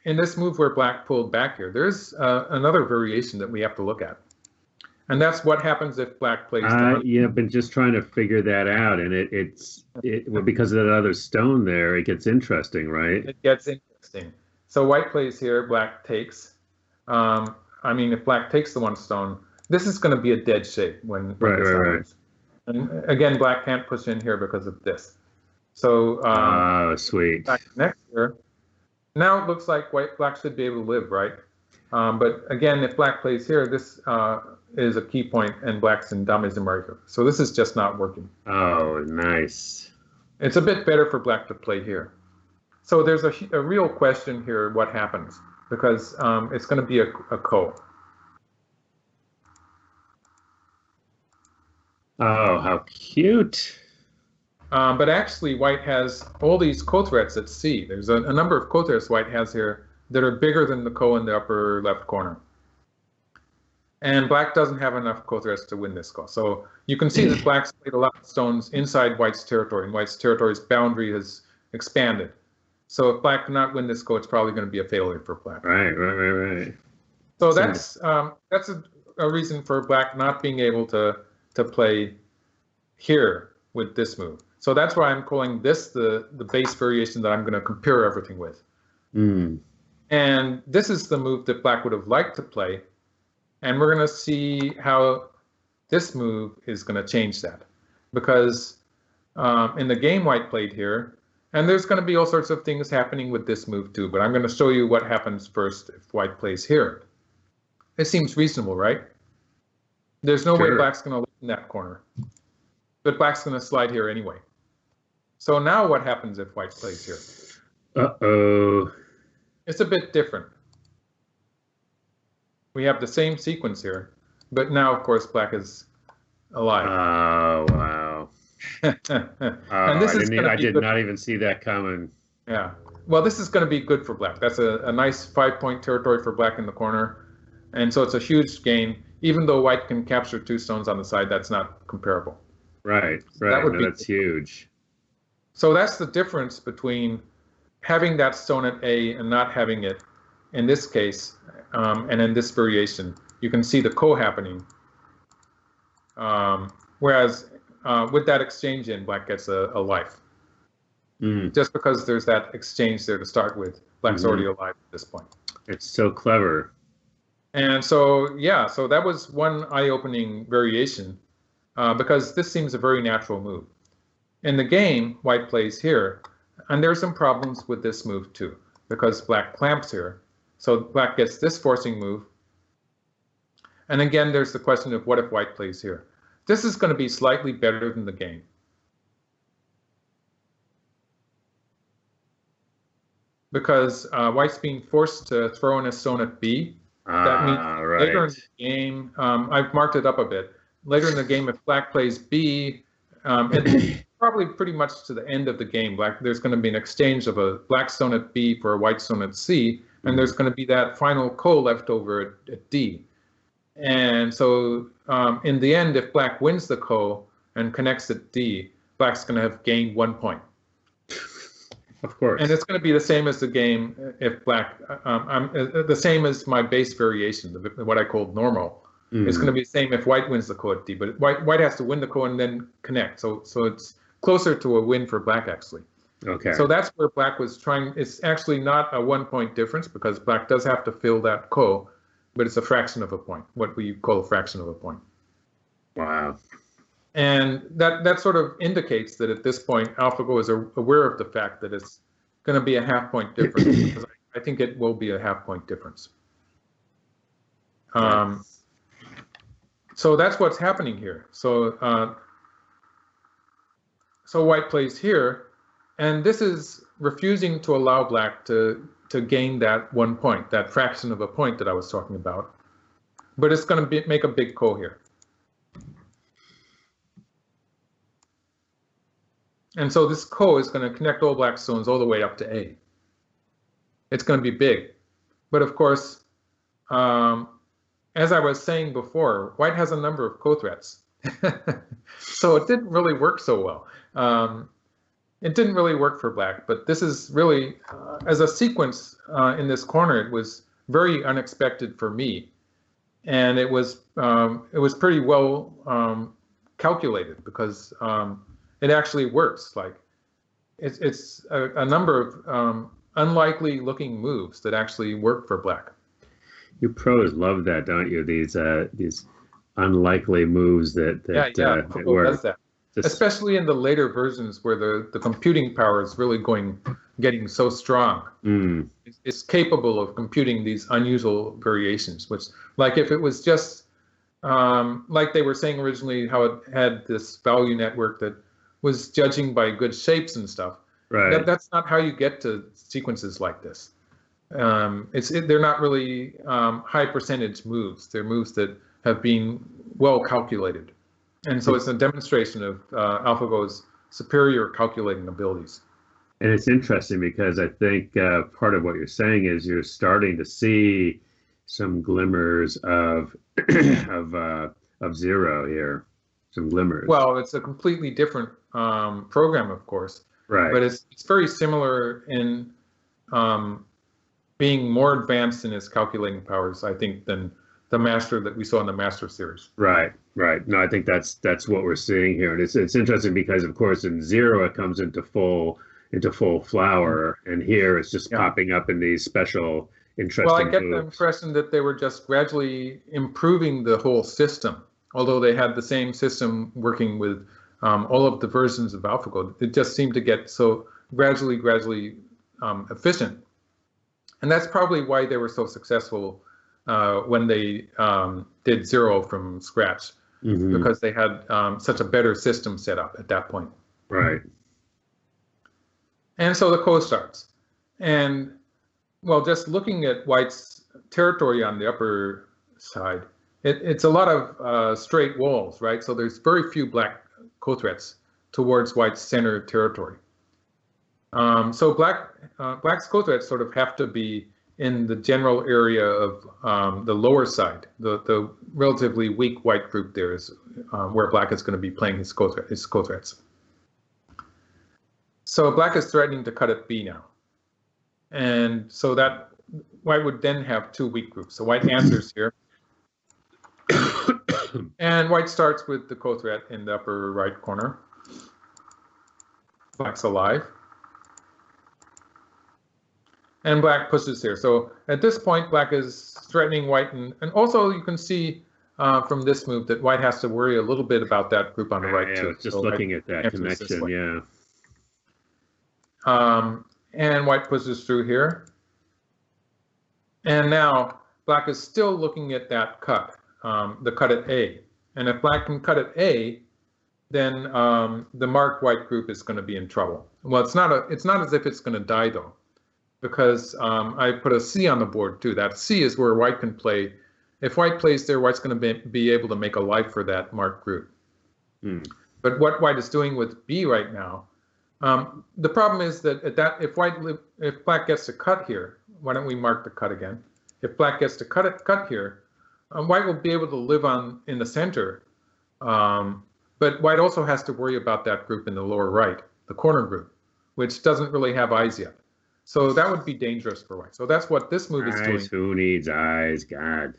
in this move where black pulled back here, there's another variation that we have to look at. And that's what happens if black plays down. Yeah, I've been just trying to figure that out. And well, because of that other stone there, it gets interesting, right? It gets interesting. So white plays here, black takes. I mean, if black takes the one stone, this is going to be a dead shape when this happens. And again, black can't push in here because of this. So oh, sweet. Back next here, Now it looks like black should be able to live, right? But again, if black plays here, this is a key point, and black's in damage America. So this is just not working. Oh, nice. It's a bit better for black to play here. So there's a real question here, what happens? Because it's going to be a ko. Oh, how cute. But actually, white has all these ko threats at C. There's a number of ko threats white has here that are bigger than the ko in the upper left corner. And black doesn't have enough ko threats to win this ko. So you can see that black's played a lot of stones inside white's territory, and white's territory's boundary has expanded. So if black cannot win this ko, it's probably going to be a failure for black. Right. So that's a reason for black not being able to play here with this move. So that's why I'm calling this the base variation that I'm going to compare everything with. Mm. And this is the move that black would have liked to play. And we're going to see how this move is going to change that. Because in the game white played here, and there's going to be all sorts of things happening with this move too, but I'm going to show you what happens first if white plays here. It seems reasonable, right? There's no way black's going to live in that corner. But black's going to slide here anyway. So now what happens if white plays here? Uh-oh. It's a bit different. We have the same sequence here, but now, of course, black is alive. Oh, wow. And this I did not even see that coming. Yeah. Well, this is going to be good for black. That's a nice 5-point territory for black in the corner. And so it's a huge gain. Even though white can capture 2 stones on the side, that's not comparable. Right. That's huge. So that's the difference between having that stone at A and not having it in this case, and in this variation. You can see the ko happening. Whereas with that exchange in, black gets a life. Mm. Just because there's that exchange there to start with, black's already alive at this point. It's so clever. And so, yeah, so that was one eye-opening variation, because this seems a very natural move. In the game, white plays here, and there's some problems with this move too, because black clamps here. So black gets this forcing move. And again, there's the question of what if white plays here. This is going to be slightly better than the game. Because white's being forced to throw in a stone at B. That means later in the game, I've marked it up a bit. Later in the game, if black plays B, it's probably pretty much to the end of the game. There's going to be an exchange of a black stone at B for a white stone at C, and there's going to be that final ko left over at D. And so in the end, if black wins the ko and connects at D, black's going to have gained 1 point. Of course. And it's going to be the same as the game if black, the same as my base variation, what I called normal. Mm. It's going to be the same if white wins the ko at D, but white has to win the ko and then connect. So it's closer to a win for black, actually. Okay. So that's where black was trying. It's actually not a 1 point difference because black does have to fill that ko, but it's a fraction of a point, what we call a fraction of a point. Wow. And that sort of indicates that at this point, AlphaGo is aware of the fact that it's going to be a half-point difference, because I think it will be a half-point difference. So that's what's happening here. So so white plays here, and this is refusing to allow black to gain that 1 point, that fraction of a point that I was talking about. But it's going to make a big ko here. And so this ko is going to connect all black stones all the way up to A. It's going to be big. But of course, as I was saying before, white has a number of ko threats. So it didn't really work so well. It didn't really work for black, but this is really, as a sequence in this corner, it was very unexpected for me. And it was pretty well calculated, because it actually works. Like it's a number of unlikely looking moves that actually work for black. You pros love that, don't you? These unlikely moves that that work. Does that. especially in the later versions where the computing power is really getting so strong. It's capable of computing these unusual variations, which, like if it was just like they were saying originally, how it had this value network that was judging by good shapes and stuff. Right. That's not how you get to sequences like this. They're not really high percentage moves. They're moves that have been well calculated. And so it's a demonstration of AlphaGo's superior calculating abilities. And it's interesting because I think part of what you're saying is you're starting to see some glimmers of of zero here, some glimmers. Well, it's a completely different program, of course. Right. But it's very similar in being more advanced in its calculating powers, I think, than the master that we saw in the master series. Right. No, I think that's what we're seeing here, and it's interesting because, of course, in zero it comes into full flower, and here it's just popping up in these special interesting. Well, I get moves. the impression that they were just gradually improving the whole system, although they had the same system working with all of the versions of AlphaGo. It just seemed to get so gradually efficient, and that's probably why they were so successful when they did zero from scratch, because they had such a better system set up at that point. Right. And so the code starts. And, well, just looking at White's territory on the upper side, it's a lot of straight walls, right? So there's very few black co-threats towards White's center territory. So Black's co-threats sort of have to be in the general area of the lower side. The relatively weak White group there is where Black is going to be playing his co-threats. So Black is threatening to cut at B now. And so that White would then have two weak groups. So White answers here. And White starts with the co-threat in the upper right corner. Black's alive. And Black pushes here. So at this point, Black is threatening White. And also you can see from this move that White has to worry a little bit about that group on the right, too. Just so looking at that connection, yeah. And White pushes through here. And now Black is still looking at that cut, the cut at A. And if Black can cut at A, then the marked White group is going to be in trouble. Well, it's not as if it's going to die, though, because I put a C on the board, too. That C is where White can play. If White plays there, White's going to be able to make a life for that marked group. But what White is doing with B right now, the problem is that if Black gets to cut here, why don't we mark the cut again? If Black gets to cut here, White will be able to live in the center, but White also has to worry about that group in the lower right, the corner group, which doesn't really have eyes yet. So that would be dangerous for White. So that's what this move is doing. Who needs eyes? God.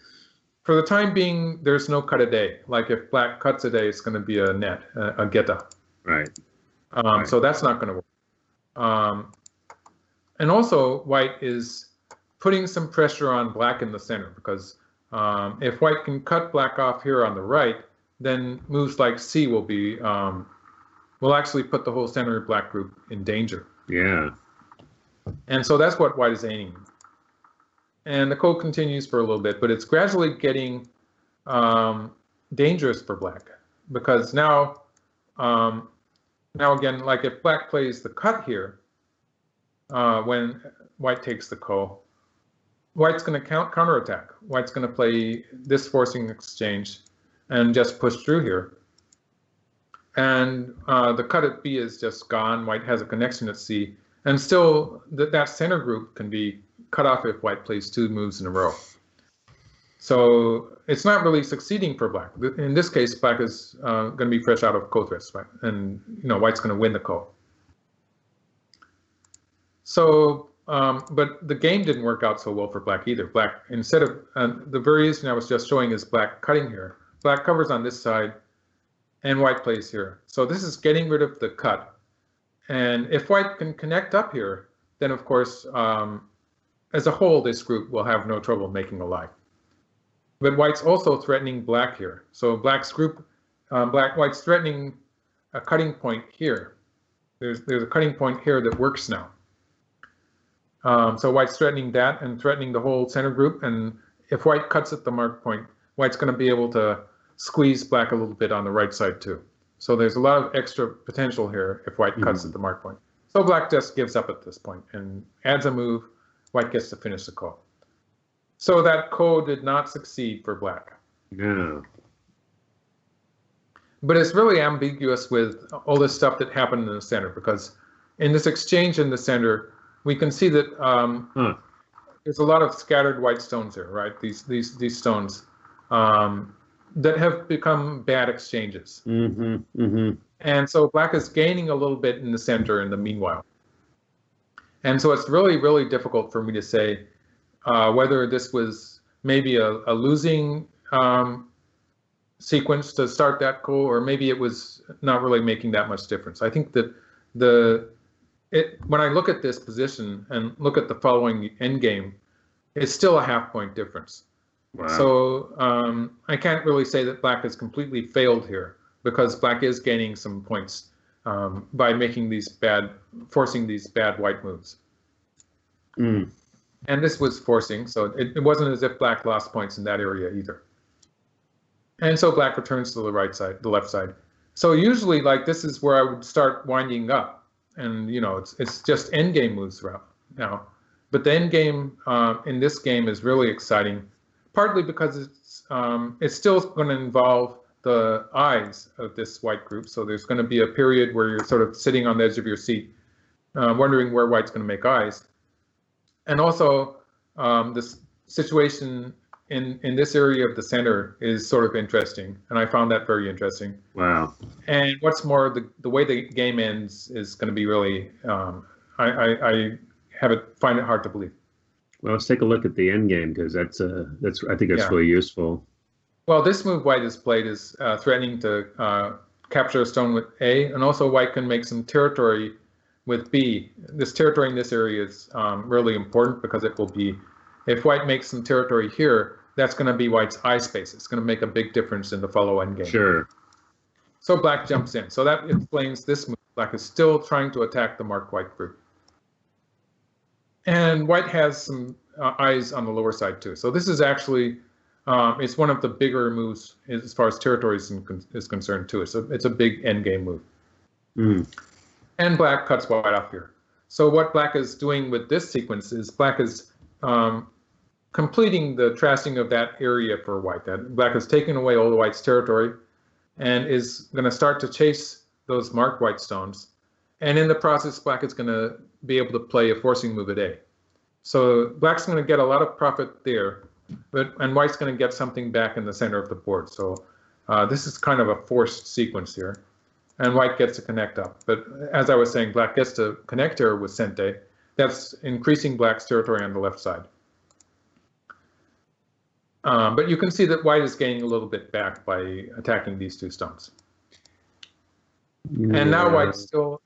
For the time being, there's no cut a day. Like if Black cuts a day, it's going to be a net, a geta. Right. So that's not going to work. And also, White is putting some pressure on Black in the center, because if White can cut Black off here on the right, then moves like C will actually put the whole center Black group in danger. Yeah. And so that's what White is aiming. And the code continues for a little bit, but it's gradually getting dangerous for Black, because now again, like if Black plays the cut here, when White takes the ko, White's going to counterattack. White's going to play this forcing exchange and just push through here. And the cut at B is just gone. White has a connection at C. And still, that center group can be cut off if White plays two moves in a row. So it's not really succeeding for Black. In this case, Black is going to be fresh out of ko-threats, right? And White's going to win the ko. So, but the game didn't work out so well for Black either. Black, instead of the variation I was just showing is Black cutting here. Black covers on this side, and White plays here. So this is getting rid of the cut. And if White can connect up here, then of course, as a whole, this group will have no trouble making a life. But White's also threatening Black here. So Black's group, White's threatening a cutting point here. There's a cutting point here that works now. So white's threatening that and threatening the whole center group. And if white cuts at the mark point, white's going to be able to squeeze black a little bit on the right side too. So there's a lot of extra potential here if white cuts at the mark point. So black just gives up at this point and adds a move. White gets to finish the ko. So that ko did not succeed for black. No. But it's really ambiguous with all this stuff that happened in the center, because in this exchange in the center, we can see that there's a lot of scattered white stones here, right? These stones that have become bad exchanges. And so black is gaining a little bit in the center in the meanwhile. And so it's really, really difficult for me to say whether this was maybe a losing sequence to start that ko, or maybe it was not really making that much difference. I think that when I look at this position and look at the following endgame, it's still a half-point difference. Wow. So I can't really say that black has completely failed here, because black is gaining some points by making forcing these bad white moves. And this was forcing, so it wasn't as if black lost points in that area either. And so black returns to the right side, the left side. So usually, like, this is where I would start winding up, and it's just endgame moves now. But the endgame in this game is really exciting, partly because it's still going to involve the eyes of this white group. So there's going to be a period where you're sort of sitting on the edge of your seat, wondering where white's going to make eyes. And also, this situation in this area of the center is sort of interesting, and I found that very interesting. Wow. And what's more, the way the game ends is going to be really, I find it hard to believe. Well, let's take a look at the end game, because I think that's really useful. Well, this move white has played is threatening to capture a stone with A, and also white can make some territory with B. This territory in this area is really important, because it will be, if white makes some territory here, that's going to be white's eye space. It's going to make a big difference in the follow endgame. Sure. So black jumps in. So that explains this move. Black is still trying to attack the marked white group. And white has some eyes on the lower side too. So this is actually, it's one of the bigger moves as far as territory is concerned too. It's a big endgame move. And black cuts white off here. So what black is doing with this sequence is black is completing the tracing of that area for white. That black is taking away all the white's territory and is going to start to chase those marked white stones. And in the process, black is going to be able to play a forcing move at A. So black's going to get a lot of profit there, and white's going to get something back in the center of the board. So this is kind of a forced sequence here. And white gets to connect up. But as I was saying, black gets to connect here with Sente. That's increasing black's territory on the left side. But you can see that white is gaining a little bit back by attacking these two stones. And now white still,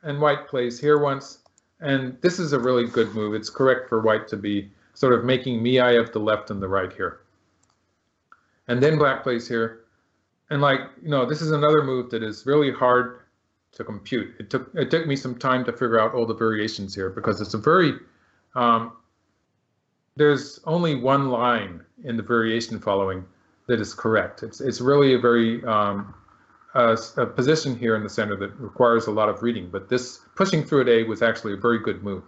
and white plays here once. And this is a really good move. It's correct for white to be sort of making miai of the left and the right here. And then black plays here. And this is another move that is really hard to compute. It took me some time to figure out all the variations here, because it's a very, there's only one line in the variation following that is correct. It's really a very, a position here in the center that requires a lot of reading, but this pushing through at A was actually a very good move.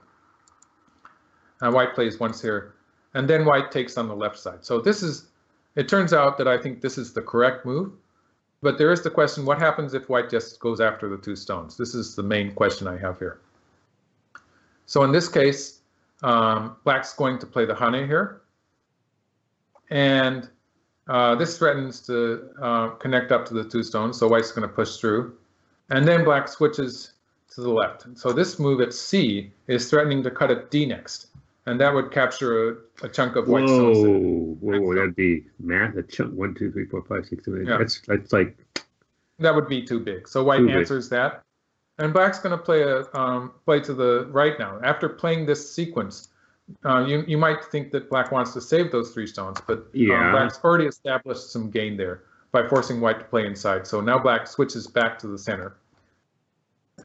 Now white plays once here, and then white takes on the left side. So it turns out that I think this is the correct move. But there is the question, what happens if white just goes after the two stones? This is the main question I have here. So in this case, black's going to play the hane here. And this threatens to connect up to the two stones, so white's going to push through. And then black switches to the left. So this move at C is threatening to cut at D next. And that would capture a chunk of white stones. Whoa, that'd be math. A chunk, 1, 2, 3, 4, 5, 6, 7, 8. Yeah. That's like... That would be too big. So white answers that. And black's going to play play to the right now. After playing this sequence, you might think that black wants to save those 3 stones, but black's already established some gain there by forcing white to play inside. So now black switches back to the center.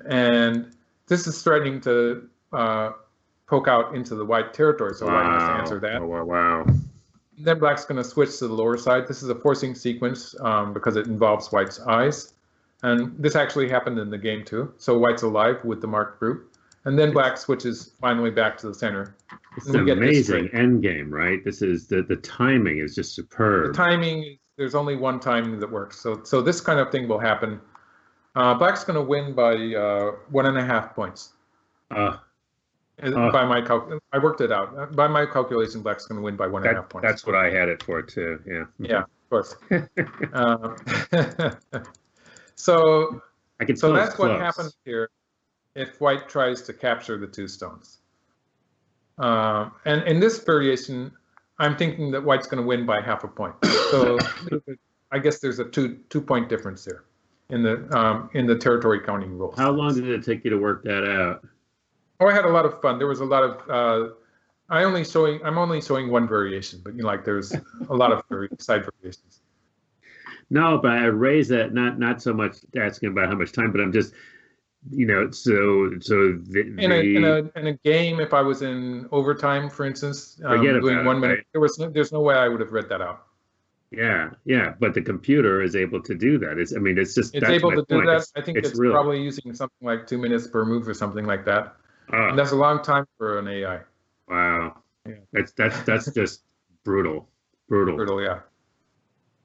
And this is threatening to poke out into the white territory, so white has to answer that. Wow. Then black's going to switch to the lower side. This is a forcing sequence because it involves white's eyes. And this actually happened in the game too. So white's alive with the marked group. And then black switches finally back to the center. It's an amazing endgame, right? This is the timing is just superb. The timing, there's only one timing that works. So this kind of thing will happen. Black's going to win by 1.5 points. By my I worked it out. By my calculation, black's going to win by 1.5 points. That's what I had it for too. Yeah. Yeah, of course. So that's what happens here if white tries to capture the 2 stones. And in this variation, I'm thinking that white's going to win by 0.5 point. So I guess there's a two-point difference there in the territory counting rules. How long did it take you to work that out? Oh, I had a lot of fun. There was a lot of. I'm only showing one variation, but there's a lot of side variations. No, but I raise that not so much asking about how much time, but I'm just, in a game, if I was in overtime, for instance, doing 1 minute, right? There's no way I would have read that out. Yeah, but the computer is able to do that. It's able to do that. I think it's really, probably using something like 2 minutes per move or something like that. And that's a long time for an AI. Wow. Yeah. That's just brutal. Brutal, yeah.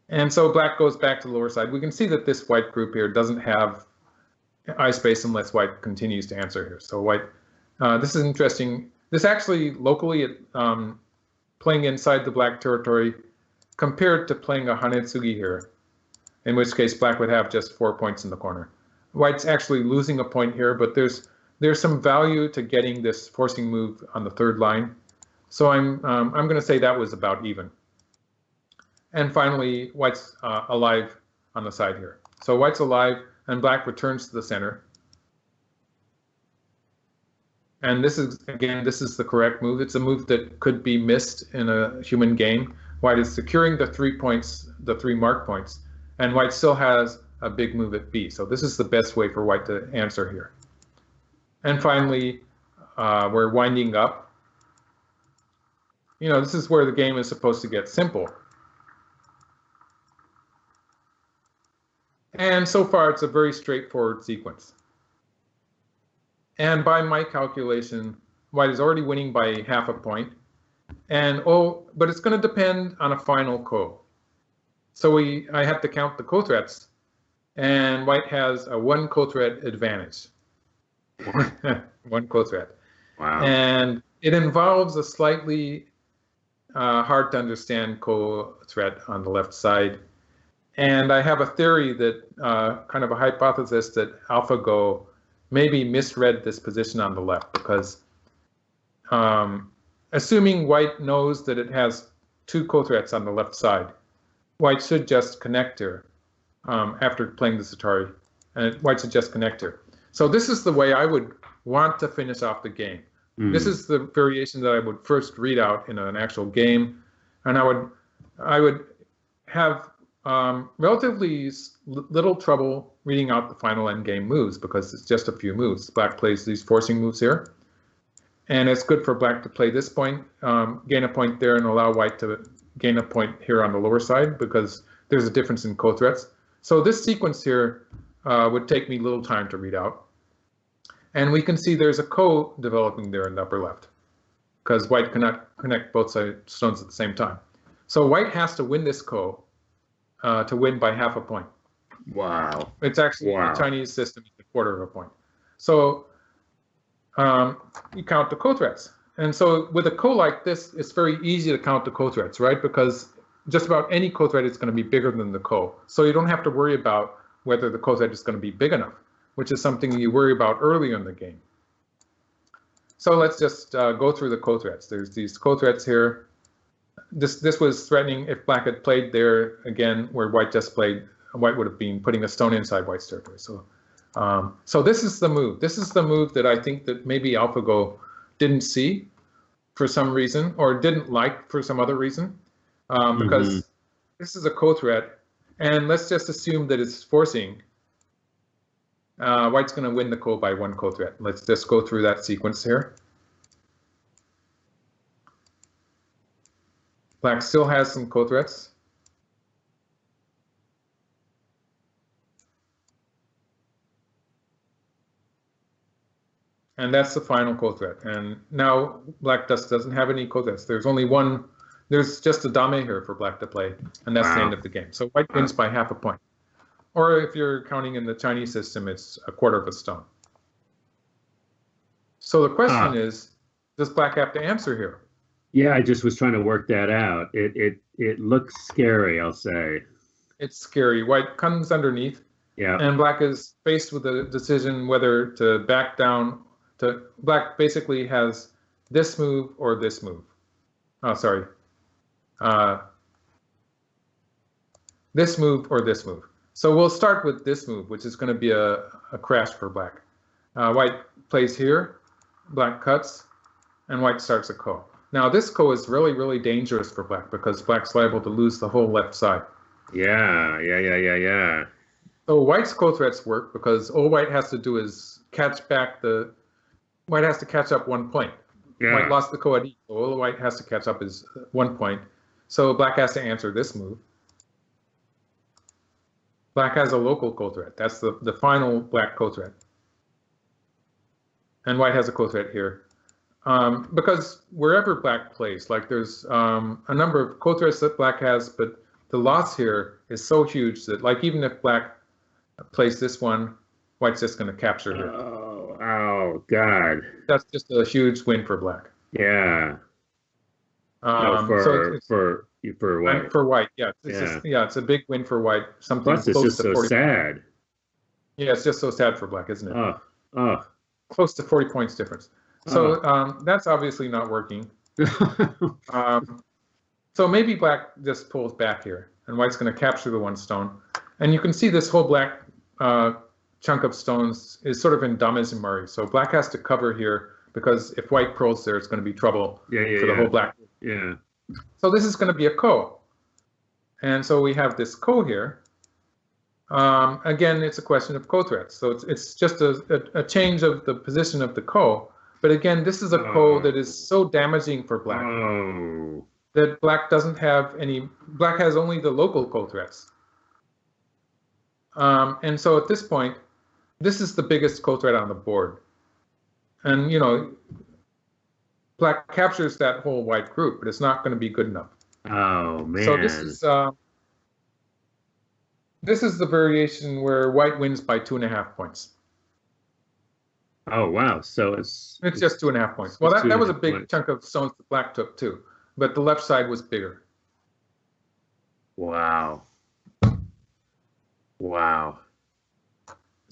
And so black goes back to the lower side. We can see that this white group here doesn't have eye space unless white continues to answer here. So white, this is interesting. This actually locally, playing inside the black territory compared to playing a Hanetsugi here, in which case black would have just 4 points in the corner. White's actually losing a point here, but there's some value to getting this forcing move on the 3rd line. So I'm going to say that was about even. And finally, white's alive on the side here. So white's alive, and black returns to the center. And this is the correct move. It's a move that could be missed in a human game. White is securing the 3 points, the 3 mark points, and white still has a big move at B. So this is the best way for white to answer here. And finally, we're winding up. This is where the game is supposed to get simple. And so far, it's a very straightforward sequence. And by my calculation, white is already winning by 0.5 point. But it's going to depend on a final ko. So I have to count the ko-threats, and white has a 1 ko-threat advantage. 1 ko-threat. Wow. And it involves a slightly hard to understand ko-threat on the left side. And I have a theory that, kind of a hypothesis that AlphaGo maybe misread this position on the left because assuming white knows that it has 2 ko-threats on the left side, white should just connect here after playing the Atari, and white should just connect here. So this is the way I would want to finish off the game. This is the variation that I would first read out in an actual game, and I would have relatively little trouble reading out the final endgame moves because it's just a few moves. Black plays these forcing moves here, and it's good for black to play this point, gain a point there, and allow white to gain a point here on the lower side because there's a difference in ko-threats. So this sequence here would take me little time to read out. And we can see there's a ko developing there in the upper left because white cannot connect both stones at the same time. So white has to win this ko to win by 0.5 point. Wow. It's actually the Chinese system is 1/4 point. So you count the ko-threats. And so with a ko like this, it's very easy to count the ko-threats, right? Because just about any ko-threat is going to be bigger than the ko. So you don't have to worry about whether the ko-threat is going to be big enough, which is something you worry about earlier in the game. So let's just go through the ko-threats. There's these ko-threats here. This was threatening if black had played there again, where white just played. White would have been putting a stone inside white's territory. So, so this is the move. This is the move that I think that maybe AlphaGo didn't see for some reason, or didn't like for some other reason, because this is a ko-threat, And let's just assume that it's forcing. White's going to win the ko by 1 ko threat. Let's just go through that sequence here. Black still has some ko threats. And that's the final ko threat. And now black doesn't have any ko threats. There's only one. There's just a dame here for black to play, and that's the end of the game. So white wins by half a point. Or if you're counting in the Chinese system, it's a quarter of a stone. So the question is, does black have to answer here? Yeah, I just was trying to work that out. It looks scary, I'll say. It's scary. White comes underneath, and black is faced with a decision whether to back down. Black basically has this move or this move. Oh, sorry. This move or this move. So we'll start with this move, which is going to be a crash for black. White plays here, black cuts, and white starts a ko. Now this ko is really, really dangerous for black because black's liable to lose the whole left side. Yeah. So white's ko threats work because all white has to do is catch back the. White has to catch up 1 point. Yeah. White lost the ko at E, so all white has to catch up is 1 point. So black has to answer this move. Black has a local ko threat. That's the final black ko threat. And white has a ko threat here. Because wherever black plays, like there's a number of ko threats that black has, but the loss here is so huge that like even if black plays this one, white's just going to capture here. Oh, God. That's just a huge win for black. Yeah. For white. For white, yeah. It's a big win for white. Something Plus, it's close just to so 40 sad. Yeah, it's just so sad for black, isn't it? Oh. Close to 40 points difference. So that's obviously not working. So maybe black just pulls back here, and white's going to capture the 1 stone. And you can see this whole black chunk of stones is sort of in dames and Murray. So black has to cover here because if white pearls there, it's going to be trouble for the whole black. Yeah. So this is going to be a ko. And so we have this ko here. Again, it's a question of ko threats. So it's just a change of the position of the ko. But again, this is a ko that is so damaging for black that black doesn't have any. Black has only the local ko threats. And so at this point, this is the biggest ko threat on the board. And, black captures that whole white group, but it's not going to be good enough. Oh, man. So this is the variation where white wins by 2.5 points. Oh, wow. So it's just 2.5 points. Well, that was a big chunk of stones that black took, too. But the left side was bigger. Wow.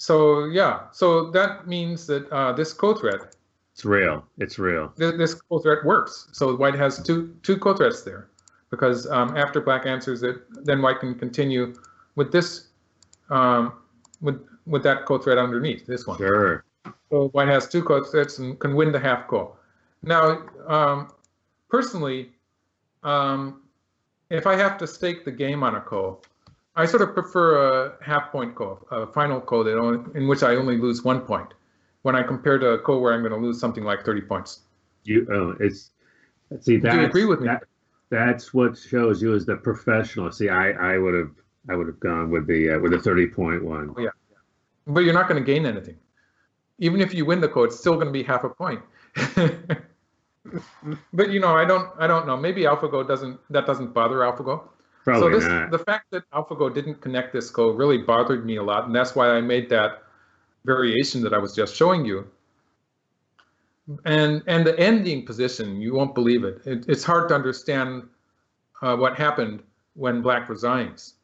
So, yeah. So that means that this ko threat. It's real. This ko threat works. So white has two ko threats there. Because after black answers it, then white can continue with this, with that ko threat underneath, this one. Sure. So white has 2 ko threats and can win the half ko. Now, personally, if I have to stake the game on a ko, I sort of prefer a half-point ko, a final ko in which I only lose 1 point, when I compare to a ko where I'm going to lose something like 30 points. Do you agree with me? That's what shows you as the professional. See, I would have gone with the 30-point one. Oh, yeah, but you're not going to gain anything. Even if you win the ko, it's still going to be half a point. But I don't know. Maybe AlphaGo doesn't bother AlphaGo. Probably not. The fact that AlphaGo didn't connect this ko really bothered me a lot, and that's why I made that variation that I was just showing you. And the ending position, you won't believe it. It's hard to understand what happened when black resigns.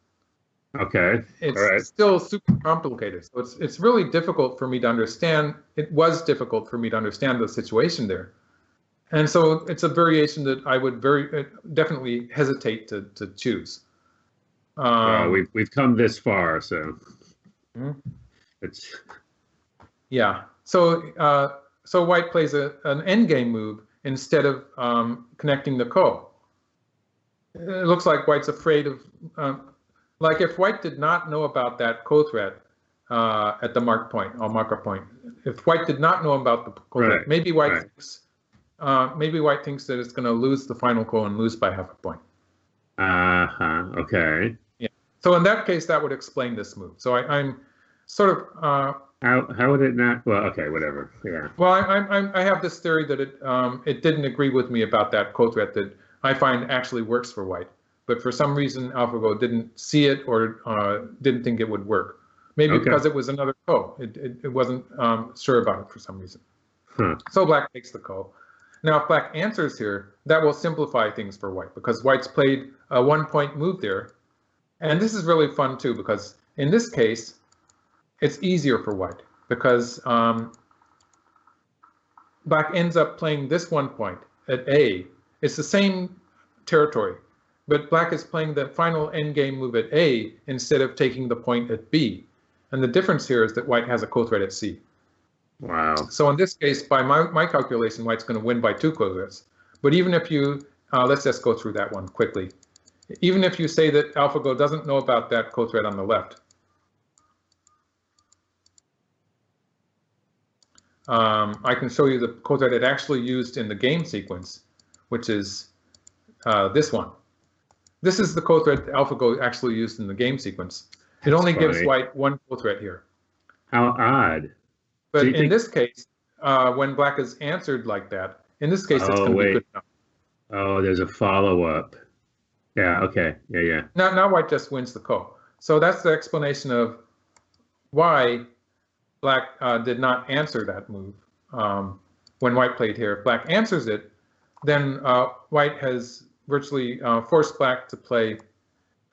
Okay. It's still super complicated. So it's really difficult for me to understand. It was difficult for me to understand the situation there. And so it's a variation that I would definitely hesitate to choose. We've come this far, so it's So white plays an endgame move instead of connecting the ko. It looks like white's afraid of Like if white did not know about that co-threat at the mark point, I'll mark a point. If white did not know about the co-threat, Right. maybe white thinks that it's going to lose the final call and lose by half a point. Okay. Yeah. So in that case, that would explain this move. So I'm sort of how would it not? Well, okay, whatever. Yeah. well, I have this theory that it didn't agree with me about that co-threat that I find actually works for white, but for some reason AlphaGo didn't see it or didn't think it would work. Maybe because it was another ko. It wasn't sure about it for some reason. Huh. So black takes the ko. Now if black answers here, that will simplify things for white because white's played a 1-point move there. And this is really fun too because in this case, it's easier for white because black ends up playing this 1 point at A. It's the same territory, but black is playing the final endgame move at A instead of taking the point at B. And the difference here is that white has a co-threat at C. Wow. So in this case, by my calculation, white's going to win by 2 co-threats. But even if you, let's just go through that one quickly. Even if you say that AlphaGo doesn't know about that co-threat on the left, I can show you the co-threat it actually used in the game sequence, which is this one. This is the co-threat AlphaGo actually used in the game sequence. It only gives white 1 co-threat here. How odd. But in this case, when black is answered like that, in this case, it's going to be good enough. Oh, there's a follow-up. Yeah, okay. Yeah. Now white just wins the ko. So that's the explanation of why black did not answer that move when white played here. If black answers it, then white has virtually forced black to play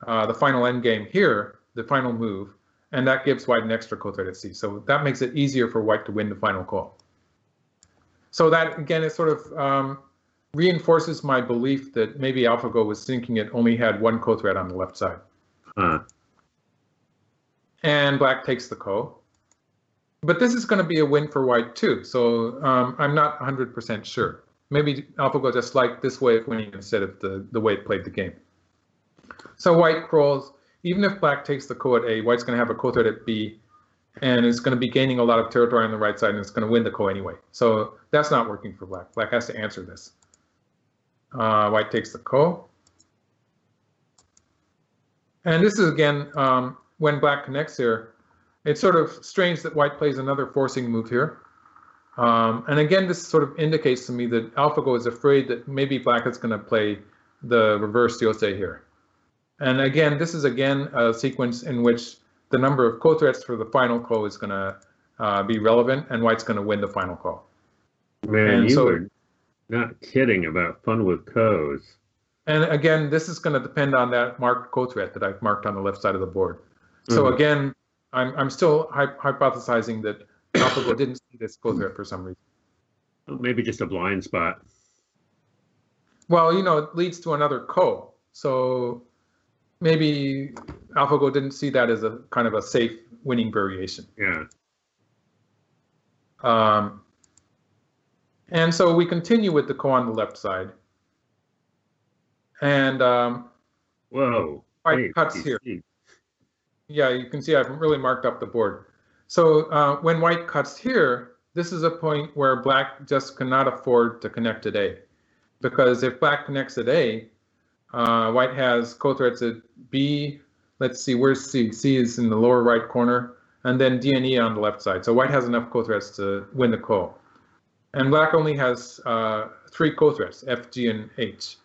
the final endgame here, the final move, and that gives white an extra co-threat at C. So that makes it easier for white to win the final call. So that, again, it sort of reinforces my belief that maybe AlphaGo was thinking it only had 1 co-threat on the left side. And black takes the ko. But this is going to be a win for white too, so I'm not 100% sure. Maybe AlphaGo just liked this way of winning instead of the way it played the game. So white crawls. Even if black takes the ko at A, white's going to have a co-threat at B, and it's going to be gaining a lot of territory on the right side, and it's going to win the ko anyway. So that's not working for black. Black has to answer this. White takes the ko. And this is, again, when black connects here, it's sort of strange that white plays another forcing move here. And again, this sort of indicates to me that AlphaGo is afraid that maybe black is going to play the reverse Yosei here. And again, this is again a sequence in which the number of co-threats for the final ko is going to be relevant, and white's going to win the final ko. Man, and you were not kidding about fun with ko's. And again, this is going to depend on that marked co-threat that I've marked on the left side of the board. So again, I'm still hypothesizing that AlphaGo didn't see this co-threat for some reason. Maybe just a blind spot. Well, you know, it leads to another ko. So maybe AlphaGo didn't see that as a kind of a safe winning variation. Yeah. And so we continue with the ko on the left side. And whoa. White cuts here. Yeah, you can see I've really marked up the board. So when white cuts here, this is a point where black just cannot afford to connect at A. Because if black connects at A, white has co-threats at B. Let's see, where's C? C is in the lower right corner, and then D and E on the left side. So white has enough co-threats to win the ko. And black only has 3 co-threats, F, G, and H.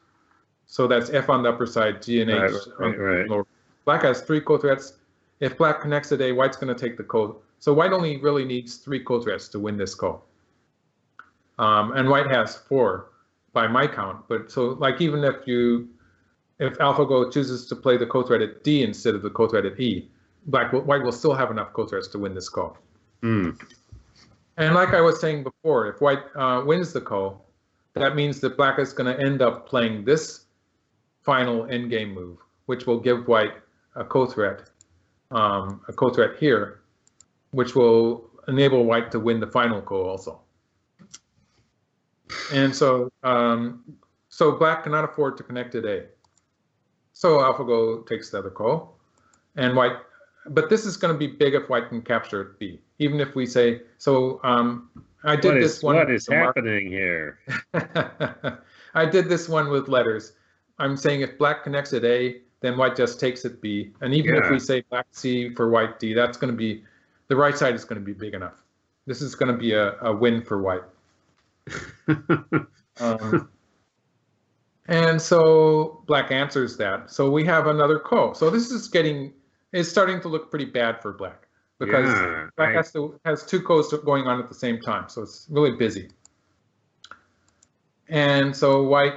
So that's F on the upper side, G and H on the lower. Black has 3 co-threats. If black connects at A, white's going to take the ko. So white only really needs 3 co-threats to win this ko. And white has 4 by my count. But so like even if AlphaGo chooses to play the co-threat at D instead of the co-threat at E, white will still have enough co-threats to win this ko. And like I was saying before, if white wins the ko, that means that black is going to end up playing this final endgame move, which will give white a co-threat here, which will enable white to win the final ko also. And so, so black cannot afford to connect at A. So AlphaGo takes the other ko. and white. But this is going to be big if white can capture at B. Even if we say so. I did this one. What is happening here? I did this one with letters. I'm saying if black connects at A, then white just takes at B. And even if we say black C for white D, that's going to be, the right side is going to be big enough. This is going to be a win for white. And so black answers that. So we have another ko. So this is it's starting to look pretty bad for black because black has two kos going on at the same time. So it's really busy. And so white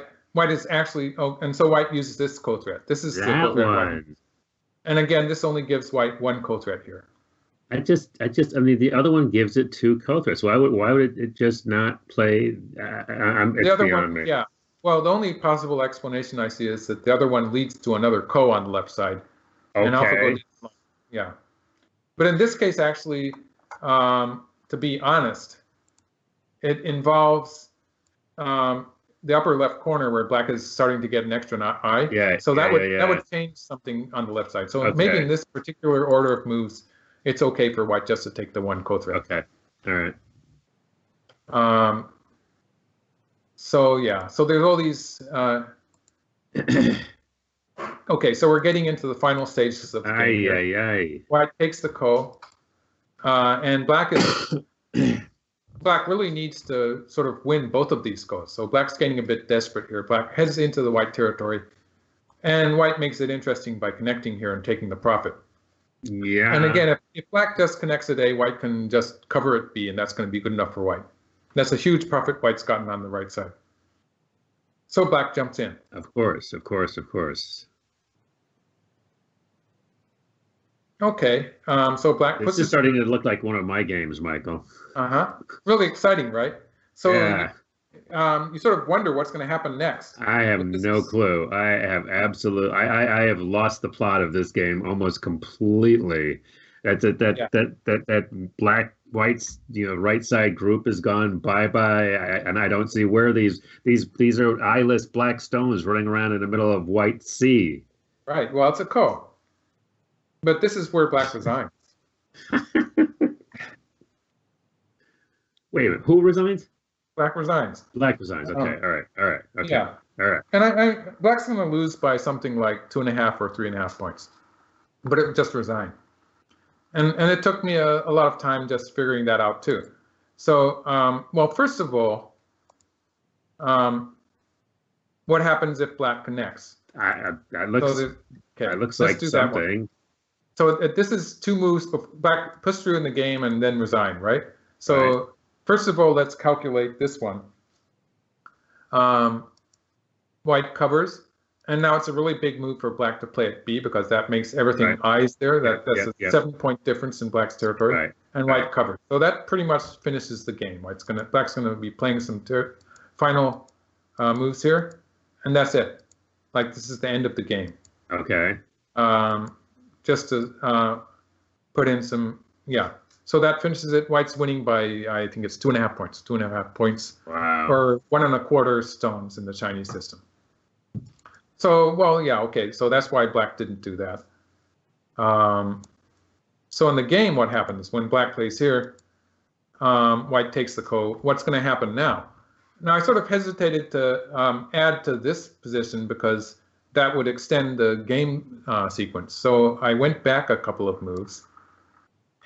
is actually, and so white uses this ko threat. This is the ko threat white. And again, this only gives white one ko threat here. I mean, the other one gives it two ko threats. Why would it just not play? The other one, yeah. Well, the only possible explanation I see is that the other one leads to another ko on the left side. Okay. And AlphaGo, yeah. But in this case, actually, to be honest, it involves the upper left corner where black is starting to get an extra I. Yeah. So that would change something on the left side. So maybe in this particular order of moves, it's okay for white just to take the one ko threat. Okay. All right. So yeah. So there's all these. Okay, so we're getting into the final stages of the game. White takes the ko, and black really needs to sort of win both of these kos. So black's getting a bit desperate here. Black heads into the white territory, and white makes it interesting by connecting here and taking the profit. Yeah. And again, if black just connects at A, white can just cover at B, and that's going to be good enough for white. That's a huge profit white's gotten on the right side. So black jumps in. Of course. Okay, so black puts This is starting to look like one of my games, Michael. Really exciting, right? So you sort of wonder what's going to happen next. I have no clue. I have I have lost the plot of this game almost completely. That black white's right side group has gone bye-bye, and I don't see where these are eyeless black stones running around in the middle of white sea. Right. Well, it's a ko. But this is where black resigns. Wait a minute. Who resigns? Black resigns. Black resigns. Okay. All right. Okay. Yeah. All right. And black's going to lose by something like 2.5 or 3.5 points, but it just resigned. And it took me a lot of time just figuring that out too. So, well, first of all, what happens if black connects? That looks like something. So this is two moves. Black push through in the game and then resign, right? So first of all, let's calculate this one. White covers, and now it's a really big move for black to play at B because that makes everything eyes there. That's a 7-point difference in black's territory, and white covers. So that pretty much finishes the game. Black's gonna be playing some final moves here, and that's it. Like this is the end of the game. Okay. Just to put in some, So that finishes it. White's winning by, I think it's 2.5 points. 2.5 points. Wow. Or 1.25 stones in the Chinese system. So, well, okay. So that's why black didn't do that. So in the game, what happens when black plays here? White takes the ko. What's going to happen now? Now, I sort of hesitated to add to this position because that would extend the game sequence. So I went back a couple of moves,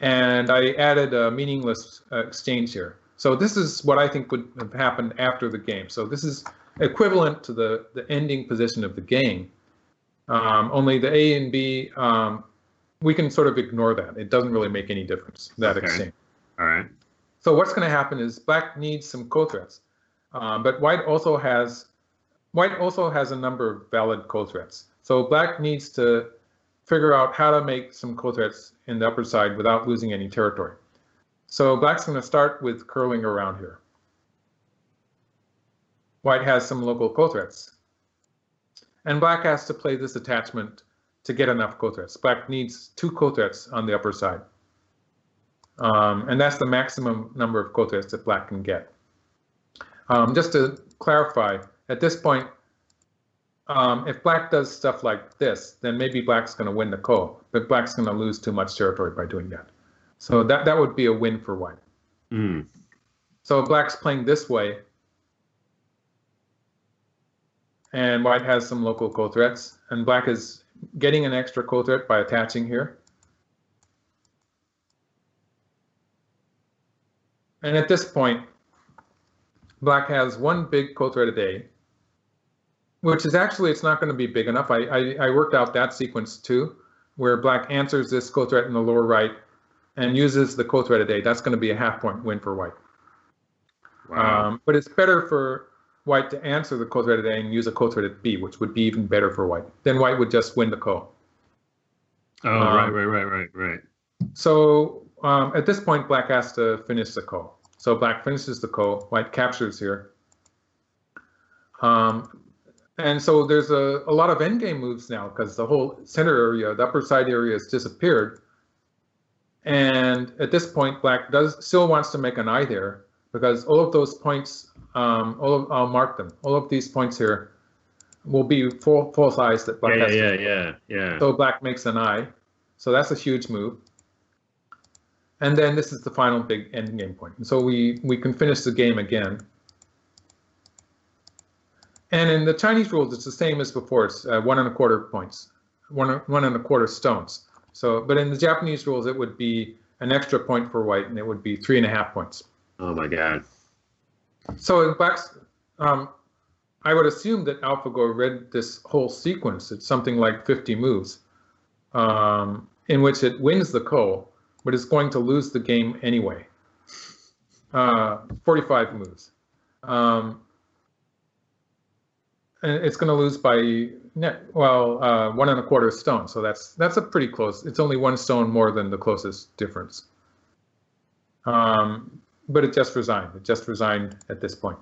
and I added a meaningless exchange here. So this is what I think would have happened after the game. So this is equivalent to the ending position of the game. Only the A and B, we can sort of ignore that. It doesn't really make any difference, that exchange. All right. So what's going to happen is black needs some ko threats, but white also has a number of valid ko threats. So black needs to figure out how to make some ko threats in the upper side without losing any territory. So black's going to start with curling around here. White has some local ko threats. And black has to play this attachment to get enough ko threats. Black needs 2 ko threats on the upper side. And that's the maximum number of ko threats that black can get. Just to clarify, at this point, if black does stuff like this, then maybe black's going to win the ko, but black's going to lose too much territory by doing that. So that would be a win for white. Mm. So black's playing this way, and white has some local ko threats, and black is getting an extra ko threat by attaching here. And at this point, black has one big ko threat a day, which is actually, it's not going to be big enough. I worked out that sequence too, where black answers this ko threat in the lower right and uses the ko threat a day. That's going to be a half-point win for white. Wow. But it's better for white to answer the ko threat a day and use a ko threat at B, which would be even better for white. Then white would just win the ko. Oh, right. So at this point, black has to finish the ko. So black finishes the ko, white captures here. And so there's a lot of endgame moves now because the whole center area, the upper side area, has disappeared. And at this point, black still wants to make an eye there because all of those points, I'll mark them. All of these points here will be false eyes that black has to. Yeah. So black makes an eye. So that's a huge move. And then this is the final big endgame point. And so we can finish the game again. And in the Chinese rules, it's the same as before. It's 1¼ points, 1¼ stones. So, but in the Japanese rules, it would be an extra point for white, and it would be 3½ points. Oh my God. So in black's, I would assume that AlphaGo read this whole sequence. It's something like 50 moves, in which it wins the ko, but it's going to lose the game anyway. 45 moves. And it's going to lose by 1¼ stone. So that's a pretty close. It's only 1 stone more than the closest difference. But it just resigned. It just resigned at this point.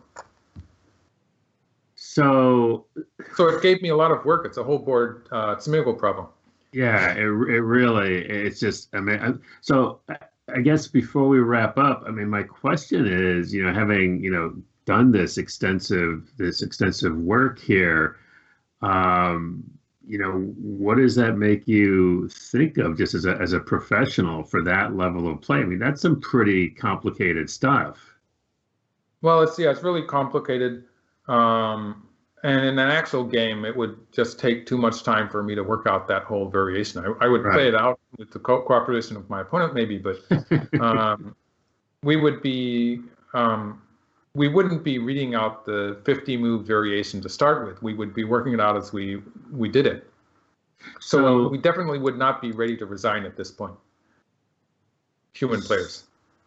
So it gave me a lot of work. It's a whole board Tsumego problem. Yeah, it really, it's just, I mean, so I guess before we wrap up, I mean, my question is, having, done this extensive work here, what does that make you think of just as a professional for that level of play? I mean, that's some pretty complicated stuff. Well, it's really complicated. And in an actual game, it would just take too much time for me to work out that whole variation. I would play it out with the cooperation of my opponent, maybe, but we wouldn't be reading out the 50-move variation to start with. We would be working it out as we did it. So we definitely would not be ready to resign at this point. Human players.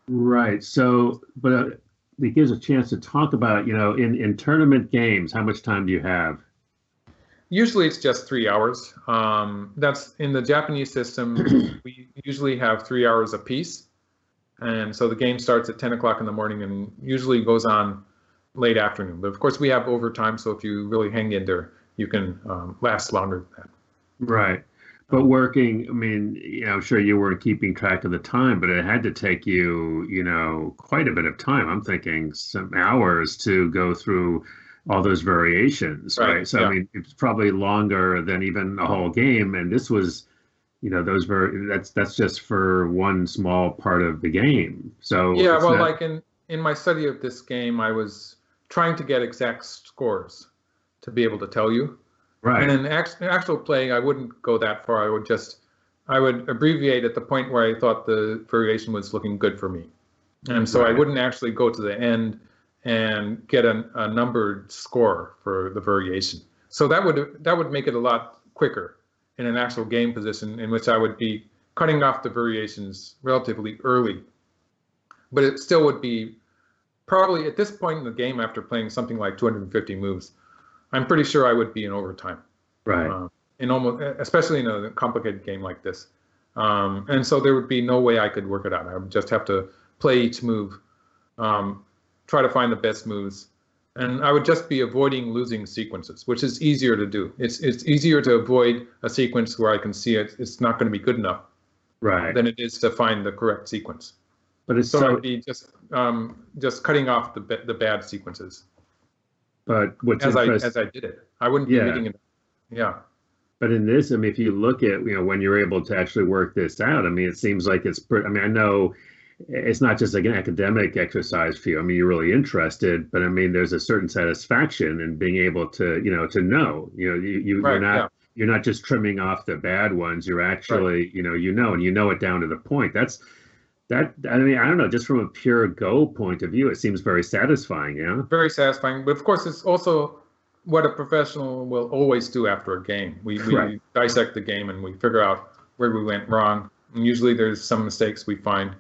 Right. So, but it gives a chance to talk about, in tournament games, how much time do you have? Usually it's just 3 hours. That's in the Japanese system. We usually have 3 hours apiece. And so the game starts at 10 o'clock in the morning and usually goes on late afternoon. But of course we have overtime. So if you really hang in there, you can last longer than that. Right. But working, I mean, I'm sure you weren't keeping track of the time, but it had to take you, quite a bit of time. I'm thinking some hours to go through all those variations, right? So, yeah. I mean, it's probably longer than even a whole game. And this was, that's just for one small part of the game. So yeah, well, like in my study of this game, I was trying to get exact scores to be able to tell you. Right. And in actual play, I wouldn't go that far. I would abbreviate at the point where I thought the variation was looking good for me. And so I wouldn't actually go to the end and get a numbered score for the variation. So that would make it a lot quicker in an actual game position in which I would be cutting off the variations relatively early. But it still would be probably at this point in the game, after playing something like 250 moves, I'm pretty sure I would be in overtime. Right. Especially in a complicated game like this. And so there would be no way I could work it out. I would just have to play each move, try to find the best moves. And I would just be avoiding losing sequences, which is easier to do. It's easier to avoid a sequence where I can see it's not going to be good enough, right, than it is to find the correct sequence. But it's so I'd be just cutting off the bad sequences. But what's as I did it, I wouldn't be reading it Yeah. But in this, I mean, if you look at, when you're able to actually work this out, I mean, it seems like it's pretty, I mean, I know it's not just like an academic exercise for you. I mean, you're really interested, but I mean, there's a certain satisfaction in being able to, to know, Right. Yeah. you're not just trimming off the bad ones. You're actually, Right. and you know it down to the point. I mean, I don't know, just from a pure Go point of view, it seems very satisfying. Yeah. Very satisfying. But of course, it's also what a professional will always do after a game. We Right. dissect the game and we figure out where we went wrong. And usually there's some mistakes we find.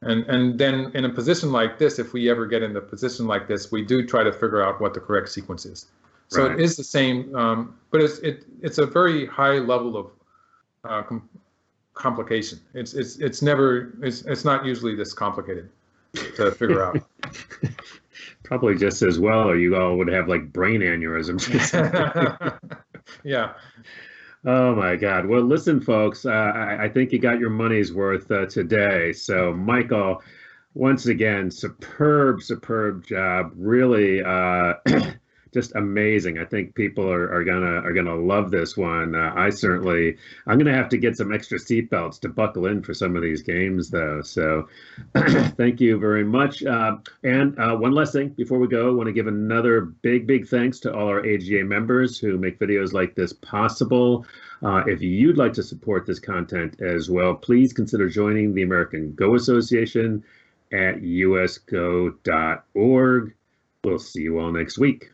And then in a position like this, if we ever get in a position like this, we do try to figure out what the correct sequence is. So Right. it is the same, but it's a very high level of complication. It's not usually this complicated to figure out. Probably just as well, or you all would have like brain aneurysms. Yeah. Oh my God. Well, listen, folks, I think you got your money's worth today. So, Michael, once again, superb job. Really, just amazing. I think people are gonna love this one. I'm gonna have to get some extra seatbelts to buckle in for some of these games, though. So, thank you very much. And one last thing before we go, I want to give another big thanks to all our AGA members who make videos like this possible. If you'd like to support this content as well, please consider joining the American Go Association at usgo.org. We'll see you all next week.